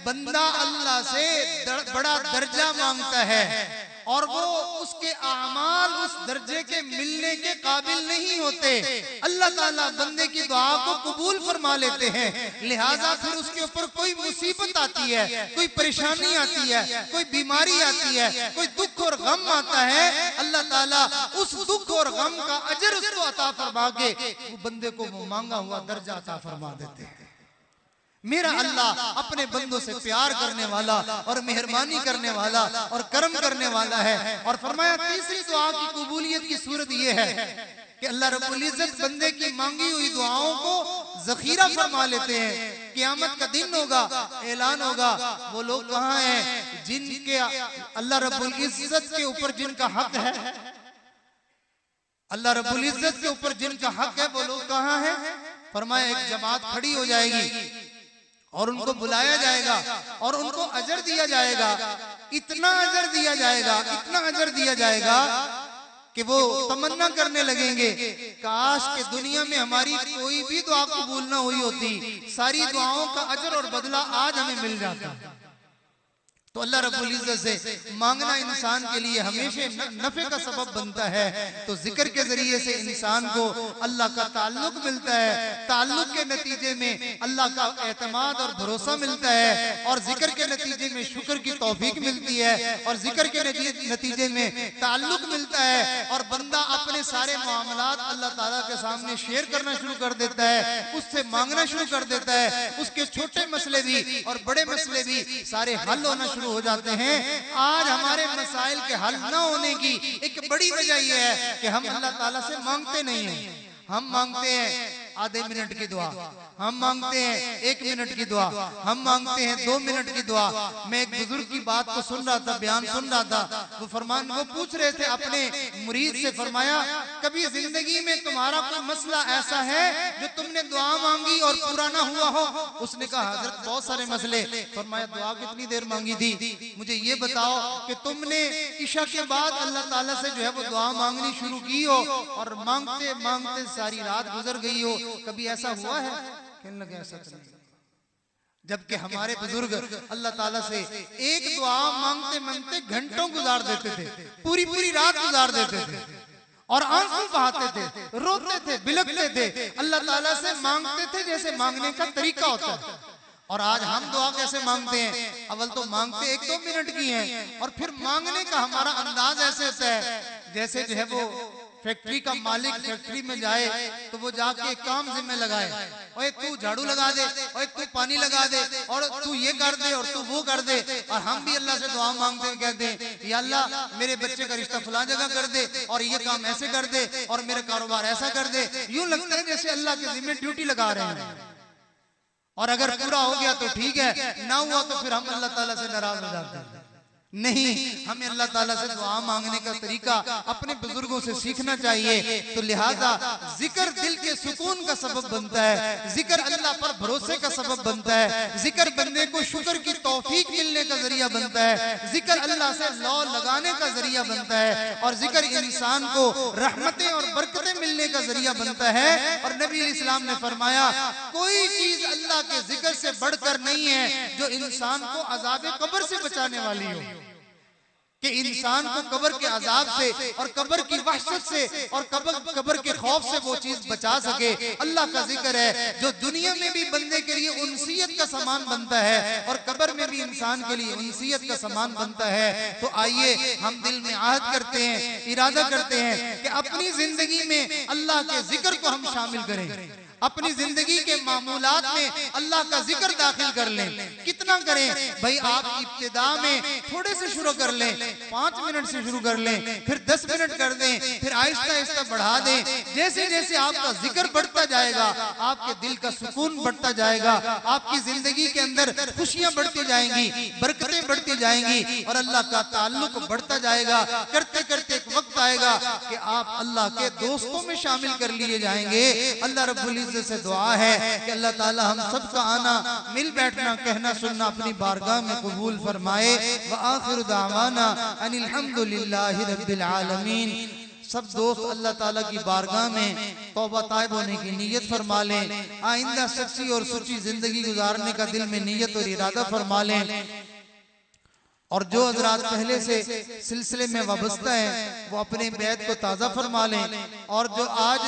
बंदा अल्लाह से बड़ा दर्जा मांगता है और वो उसके आमाल उस दर्जे के मिलने के काबिल नहीं होते, अल्लाह ताला बंदे की दुआ को कबूल फरमा लेते हैं। लिहाजा फिर उसके ऊपर कोई मुसीबत आती है, कोई परेशानी आती है, कोई बीमारी आती है, कोई दुख और गम आता है, अल्लाह ताला उस दुख और गम का अजर उसको अता फरमा के वो बंदे को वो मांगा हुआ दर्जा अता फरमा देते हैं। मेरा अल्लाह अपने बंदों से प्यार करने वाला और मेहरबानी करने वाला और करम करने वाला है। और फरमाया तीसरी दुआ की कबूलियत की सूरत यह है कि अल्लाह रब्बुल इज्जत बंदे की मांगी हुई दुआओं को जखीरा फरमा लेते हैं। क़यामत का दिन होगा, ऐलान होगा, वो लोग कहाँ हैं जिनके अल्लाह रब्बुल इज्जत के ऊपर जिनका हक है, अल्लाह रब्बुल इज्जत के ऊपर जिनका हक है, वो लोग कहाँ हैं? फरमाया एक जमात खड़ी हो जाएगी और उनको बुलाया जाएगा और उनको अजर दिया जाएगा, इतना अजर दिया जाएगा, इतना अजर दिया जाएगा कि वो तमन्ना करने लगेंगे, काश के दुनिया में हमारी कोई भी दुआ कबूल ना हुई होती, सारी दुआओं का अजर और बदला आज हमें मिल जाता। तो अल्लाह रब्बुल इज्जत से मांगना इंसान के लिए हमेशा नफे का सबब बनता है। तो जिक्र के जरिए से इंसान को अल्लाह का ताल्लुक मिलता है, ताल्लुक के नतीजे में अल्लाह का एतमाद और भरोसा मिलता है, और जिक्र के नतीजे में शुक्र की तौफीक मिलती है, और जिक्र के नतीजे में ताल्लुक मिलता है, और बंदा अपने सारे मामलात अल्लाह ताला के सामने शेयर करना शुरू कर देता है, उससे मांगना शुरू कर देता है, उसके छोटे मसले भी और बड़े मसले भी सारे हल होना शुरू हो जाते हैं। आज हमारे मसाइल के हल न होने की एक बड़ी वजह यह है कि हम अल्लाह ताला से मांगते नहीं हैं। हम मांगते हैं आधे मिनट की दुआ, हम मांगते हैं 1 मिनट की दुआ, हम मांगते हैं 2 मिनट की दुआ। मैं एक बुजुर्ग की बात को सुन रहा था, बयान सुन रहा था, वो पूछ रहे थे अपने मुरीद से, फरमाया कभी जिंदगी में तुम्हारा कोई मसला ऐसा है जो तुमने दुआ मांगी और पूरा ना हुआ हो? उसने कहा हजरत बहुत सारे मसले। फरमाया दुआ कितनी देर मांगी थी? मुझे ये बताओ कि तुमने इशा के बाद अल्लाह ताला से जो है वो दुआ मांगनी शुरू की हो और मांगते मांगते सारी रात गुजर गई हो, कभी ऐसा हुआ है? कहने लगे ऐसा तो नहीं। जबकि हमारे बुजुर्ग अल्लाह ताला से एक दुआ मांगते मांगते घंटों गुजार देते थे, पूरी पूरी रात गुजार देते थे और आंसू बहाते थे, रोते थे, बिलखते थे, अल्लाह ताला से मांगते थे जैसे मांगने का तरीका होता है। और आज हम दुआ कैसे मांगते हैं? अव्वल तो मांगते 1-2 मिनट की हैं, और फिर मांगने का हमारा अंदाज ऐसे होता है जैसे जो है वो फैक्ट्री का मालिक फैक्ट्री में जाए तो वो जाके एक काम जिम्मे लगाए, ओए तू झाड़ू लगा दे, ओए तू पानी लगा दे, और तू ये कर दे और तू वो कर दे। और हम भी अल्लाह से दुआ मांगते हैं, कहते हैं या अल्लाह मेरे बच्चे का रिश्ता फलां जगह कर दे, और ये काम ऐसे कर दे, और मेरा कारोबार ऐसा कर दे। यूं लगता है जैसे अल्लाह के जिम्मे ड्यूटी लगा रहे हैं, और अगर पूरा हो गया तो ठीक है, ना हुआ तो फिर हम अल्लाह ताला से नाराज हो जाते हैं। नहीं, हमें अल्लाह ताला से दुआ मांगने का तरीका अपने बुजुर्गों से सीखना चाहिए। तो लिहाजा जिक्र दिल के सुकून का सबब बनता है, जिक्र अल्लाह पर भरोसे का सबब बनता है, जिक्र बंदे को शुक्र की तौफीक मिलने का जरिया बनता है, जिक्र अल्लाह से लौ लगाने का जरिया बनता है, और जिक्र इंसान को रहमतें और बरकतें मिलने का जरिया बनता है। और नबी इस्लाम ने फरमाया कोई चीज अल्लाह के जिक्र से बढ़कर नहीं है जो इंसान को अजाब कब्र से बचाने वाली हो, कि इंसान को कब्र के अजाब से और कब्र की वहशत से और कब्र के खौफ से वो चीज बचा सके। अल्लाह का जिक्र है जो दुनिया में भी बंदे के लिए उनसीयत का सामान बनता है और कब्र में भी इंसान के लिए उनसीयत का सामान बनता है। तो आइए हम दिल में आहद करते हैं, इरादा करते हैं कि अपनी जिंदगी में अल्लाह के जिक्र को हम शामिल करें, अपनी जिंदगी के मामूलात में अल्लाह का जिक्र दाखिल कर लें। कितना करें भाई? आप इब्तिदा में थोड़े से शुरू कर लें, 5 मिनट से शुरू कर लें, फिर 10 मिनट कर दें, फिर आहिस्ता आहिस्ता बढ़ा दें। जैसे जैसे आपका जिक्र बढ़ता जाएगा आपके दिल का सुकून बढ़ता जाएगा, आपकी जिंदगी के अंदर खुशियां बढ़ती जाएंगी, बरकतें बढ़ती जाएंगी और अल्लाह का ताल्लुक बढ़ता जाएगा। करते करते एक वक्त आएगा कि आप अल्लाह के दोस्तों में शामिल कर लिए जाएंगे। अल्लाह रब्बुल से दुआ है कि अल्लाह ताला हम सबका आना, मिल बैठना, कहना सुनना अपनी बारगाह में कबूल फरमाए। व आखिर दावाना अनिल हम्दुलिल्लाहि रब्बिल आलमीन। सब दोस्त अल्लाह ताला की बारगाह में तौबा ताइब होने की नीयत फरमा लें, आइंदा सच्ची और सुची जिंदगी गुजारने का दिल में नीयत और इरादा फरमा लें। और जो हजरात पहले से सिलसिले में वाबस्ता है वो अपने बैत को ताज़ा फरमा लें, और जो आज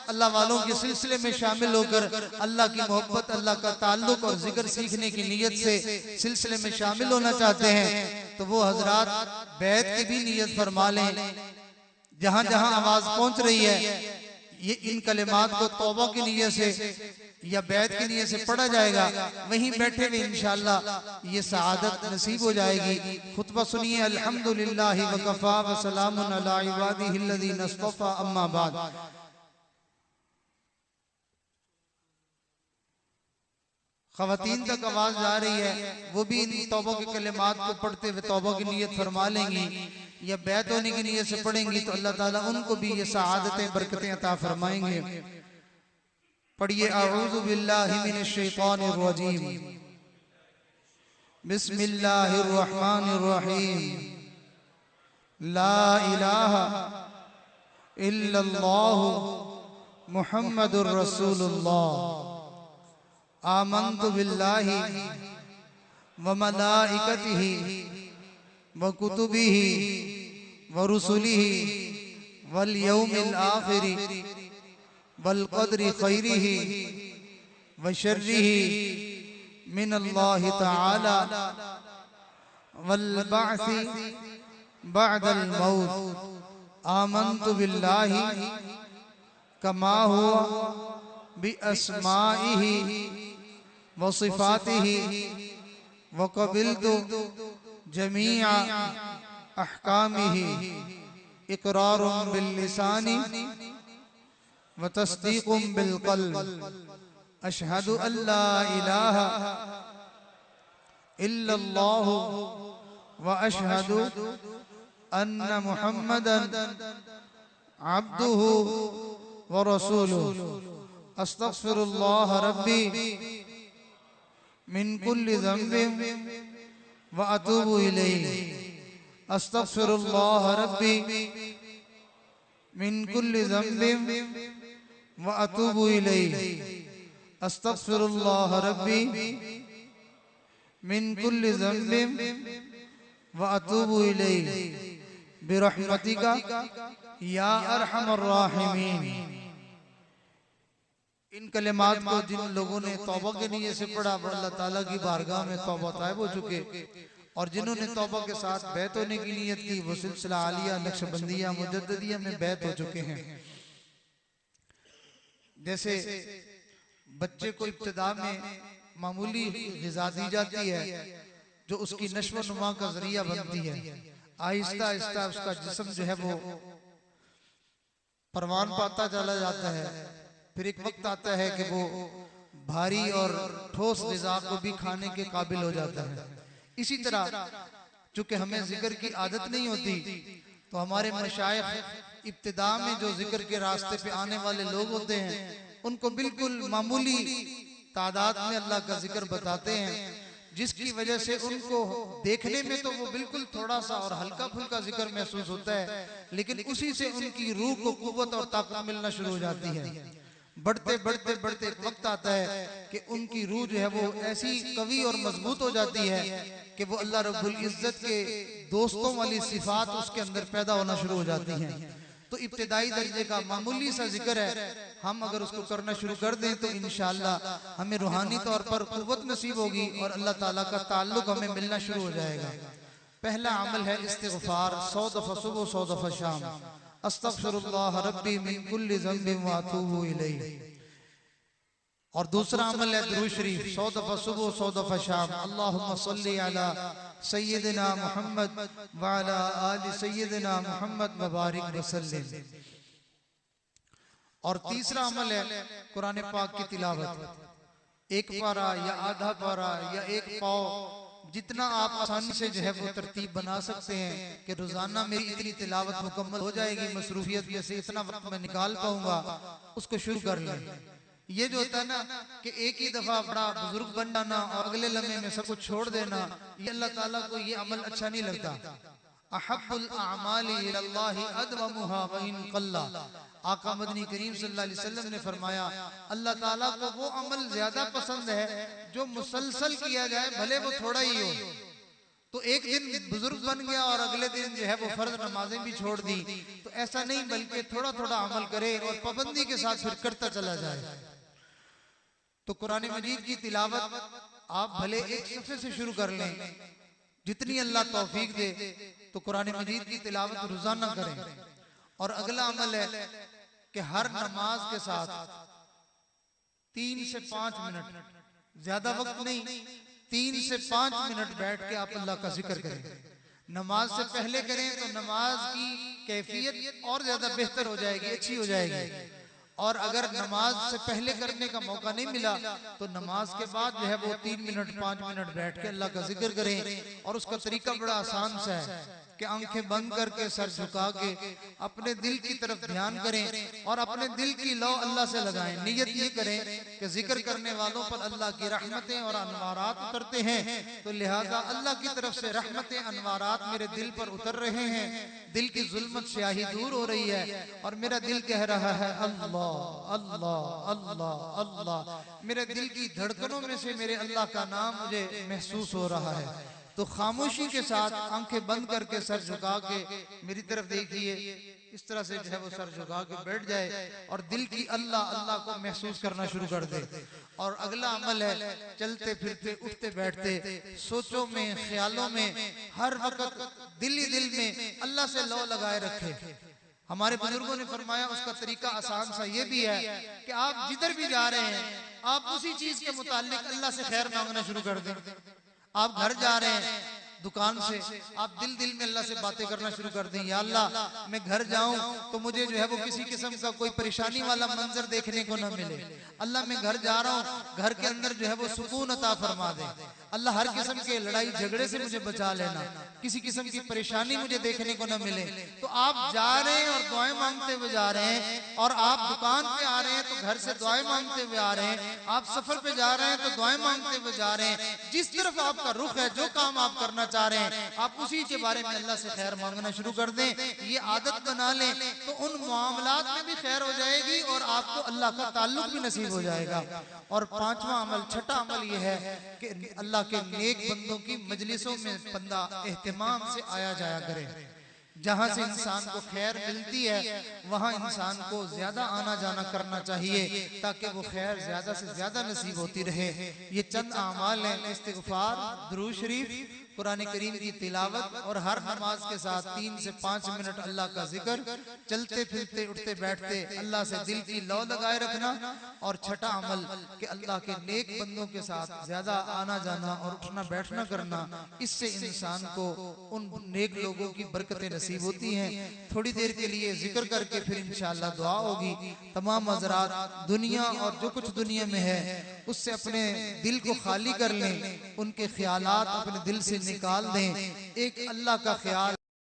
अल्लाह वालों के सिलसिले में शामिल होकर अल्लाह की मोहब्बत, अल्लाह का ताल्लुक और जिक्र सीखने की नीयत से सिलसिले में शामिल होना चाहते हैं तो वो हजरात बैत की भी नीयत फरमा लें। जहां जहां आवाज पहुंच रही है ये इन कलिमात को तौबा की नीयत से या बैत की नीयत से पढ़ा जाएगा, वहीं बैठे हुए इंशाअल्लाह ये सआदत नसीब हो जाएगी। खुतबा सुनिए। अल्हम्दुलिल्लाहि व कफा व सलामुन अला इबादिहिल्लज़ीना इस्तफ़ा, अम्मा बाद। ख़वातीन तक आवाज जा रही है, वो भी इन तौबा के कलिमात को पढ़ते हुए तौबा की नीयत फरमा लेंगी या बैत होने की नीयत से पढ़ेंगी तो अल्लाह ताला उनको भी ये सआदतें बरकतें अता फरमाएंगे। पढ़िए अऊज़ु बिल्लाहि मिनश शैतानिर रजीम, बिस्मिल्लाहिर रहमानिर रहीम, ला इलाहा इल्लल्लाहु मुहम्मदुर रसूलुल्लाह, आमन्तु बिल्लाहि व मलाइकतिहि व कुतुबिहि व रुसुलिहि वल यौमिल आखिरि वल क़द्रि खैरिहि व शर्रिहि मिनल्लाहि तआला वल बअसी बअदल मौत, आमन्तु बिल्लाहि कमा हुवा बिअस्माइहि व सिफातिहि व क़बिलतु जमीअ अहकामिहि, इक़रारुम बिल लिसानी व तस्दीक़ुम बिल क़ल्ब, अशहदु अल्ला इलाहा इल्लल्लाहु व अशहदु अन्न मुहम्मदन अब्दुहु व रसूलुहु, अस्तग़फिरुल्लाह रब्बी मिन कुल्लि ज़ंबिन व अतूबु इलैहि, अस्तग़फिरुल्लाह रब्बी मिन कुल्लि ज़ंबिन व अतूबु इलैहि, अस्तग़फिरुल्लाह रब्बी मिन कुल्लि ज़ंबिन व अतूबु इलैहि बिरहमतिका या अरहमर राहिमीन। इन कलिमात को जिन लोगों ने तौबा के नियत से पढ़ा वो अल्लाह ताला की बारगाह में तौबा तायब हो चुके, और जिन्होंने तौबा के साथ बैत होने की नियत की वो सिलसिला आलिया नक्शबंदिया मुजद्ददिया में बैत हो चुके हैं। जैसे बच्चे को इब्तिदा में मामूली ग़िज़ा दी जाती है जो उसकी नश्व नुमा का जरिया बनती है, आहिस्ता आहिस्ता उसका जिस्म जो है वो परवान पाता चला जाता है, फिर एक वक्त आता है कि वो भारी और ठोस ग़िज़ा को भी खाने के काबिल हो जाता है। इसी तरह चूंकि हमें जिक्र की आदत नहीं होती तो हमारे मशाइख इब्तिदा में जो जिक्र के रास्ते पे आने वाले लोग होते हैं उनको बिल्कुल मामूली तादाद में अल्लाह का जिक्र बताते हैं, जिसकी वजह से उनको देखने में तो वो बिल्कुल थोड़ा सा और हल्का फुल्का जिक्र महसूस होता है, लेकिन उसी से उनकी रूह को कुव्वत और ताकत मिलना शुरू हो जाती है। बढ़ते बढ़ते बढ़ते एक वक्त आता है कि उनकी रूह जो है वो ऐसी कवी और मजबूत हो जाती है कि वो अल्लाह रब्बुल इज्जत के दोस्तों वाली सिफात उसके अंदर पैदा होना शुरू हो जाती हैं। तो इब्तिदाई दर्जे का मामूली सा जिक्र है, हम अगर उसको करना शुरू कर दें तो इंशाअल्लाह हमें रूहानी तौर पर कुव्वत नसीब होगी और अल्लाह ताला का ताल्लुक हमें मिलना शुरू हो जाएगा। पहला अमल है इस्तिग़फ़ार, 100 दफ़ा सुबह 100 दफ़ा शाम, अस्तग़फिरुल्लाह रब्बी मिन कुल्लि ज़ंबिन व अतूबु इलैहि। और दूसरा अमल है दुरूद शरीफ, 100 दफ़ा सुबह 100 दफ़ा शाम, अल्लाहुम्मा सल्ली अला सय्यिदिना मुहम्मद व अला आलि सय्यिदिना मुहम्मद व बारिक वसल्लिम। और तीसरा अमल है कुरान पाक की तिलावत, एक पारा या आधा पारा या एक पाव, जितना आप आसानी से जो है वो तरतीब बना सकते हैं कि रोजाना मेरी इतनी तिलावत मुकम्मल हो जाएगी, मसरूफियत में से इतना वक्त मैं निकाल पाऊंगा, उसको शुरू कर लें। ये जो होता है ना कि एक ही दफा बड़ा बुजुर्ग बन जाना और अगले लम्हे में सब कुछ छोड़ देना, ये अल्लाह ताला को ये अमल अच्छा नहीं लगता। अहब्बुल अअमालि इलल्लाहि अदवमुहा व इन क़ल्ला, आका मदनी करीम सल्लल्लाहु अलैहि वसल्लम ने फरमाया अल्लाह ताला को वो अमल ज्यादा पसंद है जो मुसलसल किया जाए, भले वो थोड़ा ही हो। तो एक दिन बुजुर्ग बन गया और अगले दिन जो है वो फर्ज नमाजें भी छोड़ दी, तो ऐसा नहीं, बल्कि थोड़ा थोड़ा अमल करे और पाबंदी के साथ फिर करता चला जाए। तो कुरान मजीद की तिलावत आप भले एक सफ़े से शुरू कर लें, जितनी अल्लाह तौफीक दे, तो कुरान मजीद की तिलावत रोजाना करें। और अगला अमल है कि हर नमाज के साथ 3 से 5 मिनट, ज्यादा वक्त नहीं, 3 से 5 मिनट बैठ के आप अल्लाह का जिक्र करें। नमाज से पहले करें तो नमाज की कैफियत और ज्यादा बेहतर हो जाएगी, अच्छी हो जाएगी। और अगर नमाज से पहले करने का मौका नहीं मिला तो नमाज के बाद जो है वो 3 मिनट 5 मिनट बैठ के अल्लाह का जिक्र करें। और उसका तरीका बड़ा आसान सा है कि आंखें बंद करके सर झुका के अपने दिल की तरफ ध्यान करें और अपने दिल की लौ अल्लाह से लगाएं। नियत ये करें कि जिक्र करने वालों पर अल्लाह की रहमतें और अनवारात उतरते हैं, तो लिहाजा अल्लाह की तरफ से रहमतें अनवारात मेरे दिल पर उतर रहे हैं, दिल की जुल्मत स्याही दूर हो रही है और मेरा दिल कह रहा है अल्लाह अल्लाह अल्लाह अल्लाह। मेरे दिल की धड़कनों में से मेरे अल्लाह का नाम मुझे महसूस हो रहा है। तो खामोशी के साथ आंखें बंद करके सर झुका के मेरी तरफ देखिए, इस तरह से जो है वो सर झुका के बैठ जाए और दिल की अल्लाह अल्लाह को महसूस करना शुरू कर दे। और अगला अमल है चलते फिरते उठते बैठते सोचों में ख्यालों में हर वक्त दिल ही दिल में अल्लाह से लौ लगाए रखे। हमारे बुजुर्गों ने फरमाया उसका तरीका आसान सा ये भी है कि आप जिधर भी जा रहे हैं आप उसी चीज के मुताल्लिक अल्लाह से खैर मांगना शुरू कर दें। आप घर जा रहे हैं दुकान से, आप दिल दिल में अल्लाह से बातें करना शुरू कर दें, या अल्लाह मैं घर जाऊं तो मुझे जो है वो किसी किस्म का कोई परेशानी वाला मंजर देखने को न मिले। अल्लाह मैं घर जा रहा हूं, घर के अंदर जो है वो सुकून अता फरमा दे। अल्लाह हर किस्म के लड़ाई झगड़े से मुझे बचा लेना, किसी किस्म की परेशानी मुझे देखने को न मिले। तो आप जा रहे हैं और दुआएं मांगते हुए जा रहे हैं, और आप दुकान पे आ रहे हैं तो घर से दुआएं मांगते हुए आ रहे हैं, आप सफर पे जा रहे हैं तो दुआएं मांगते हुए जा रहे हैं। जिस तरफ आपका रुख है, जो काम आप करना चाह रहे हैं, आप उसी के बारे में अल्लाह से खैर मांगना शुरू कर दें। ये आदत बना लें तो उन मामलात में भी खैर हो जाएगी और आपको अल्लाह का ताल्लुक भी नसीब हो जाएगा। और पांचवा अमल, छठा अमल ये है कि अल्लाह के नेक बंदों की मजलिसों में बंदा एहतिमाम से आया जाया करे। जहां से इंसान को खैर मिलती है वहां इंसान को ज्यादा आना जाना करना चाहिए ताकि वो खैर ज्यादा से ज्यादा नसीब होती रहे। ये चंद अमाल हैं, इस्तिग़फ़ार, दुरूद शरीफ, कुरान करीम की तिलावत और हर नमाज के साथ 3 से 5 मिनट अल्लाह का जिक्र, चलते फिरते उठते बैठते अल्लाह से दिल की लौ लगाए रखना। और छठा अमल कि अल्लाह के नेक बंदों के साथ ज्यादा आना जाना और उठना बैठना करना, इससे इंसान को उन नेक लोगों की बरकतें नसीब होती हैं। थोड़ी देर के लिए जिक्र करके फिर इंशाअल्लाह दुआ होगी। तमाम हज़रात दुनिया और जो कुछ दुनिया में है उससे अपने दिल को खाली कर लें, उनके ख्यालात अपने दिल से निकाल दें। एक अल्लाह का ख्याल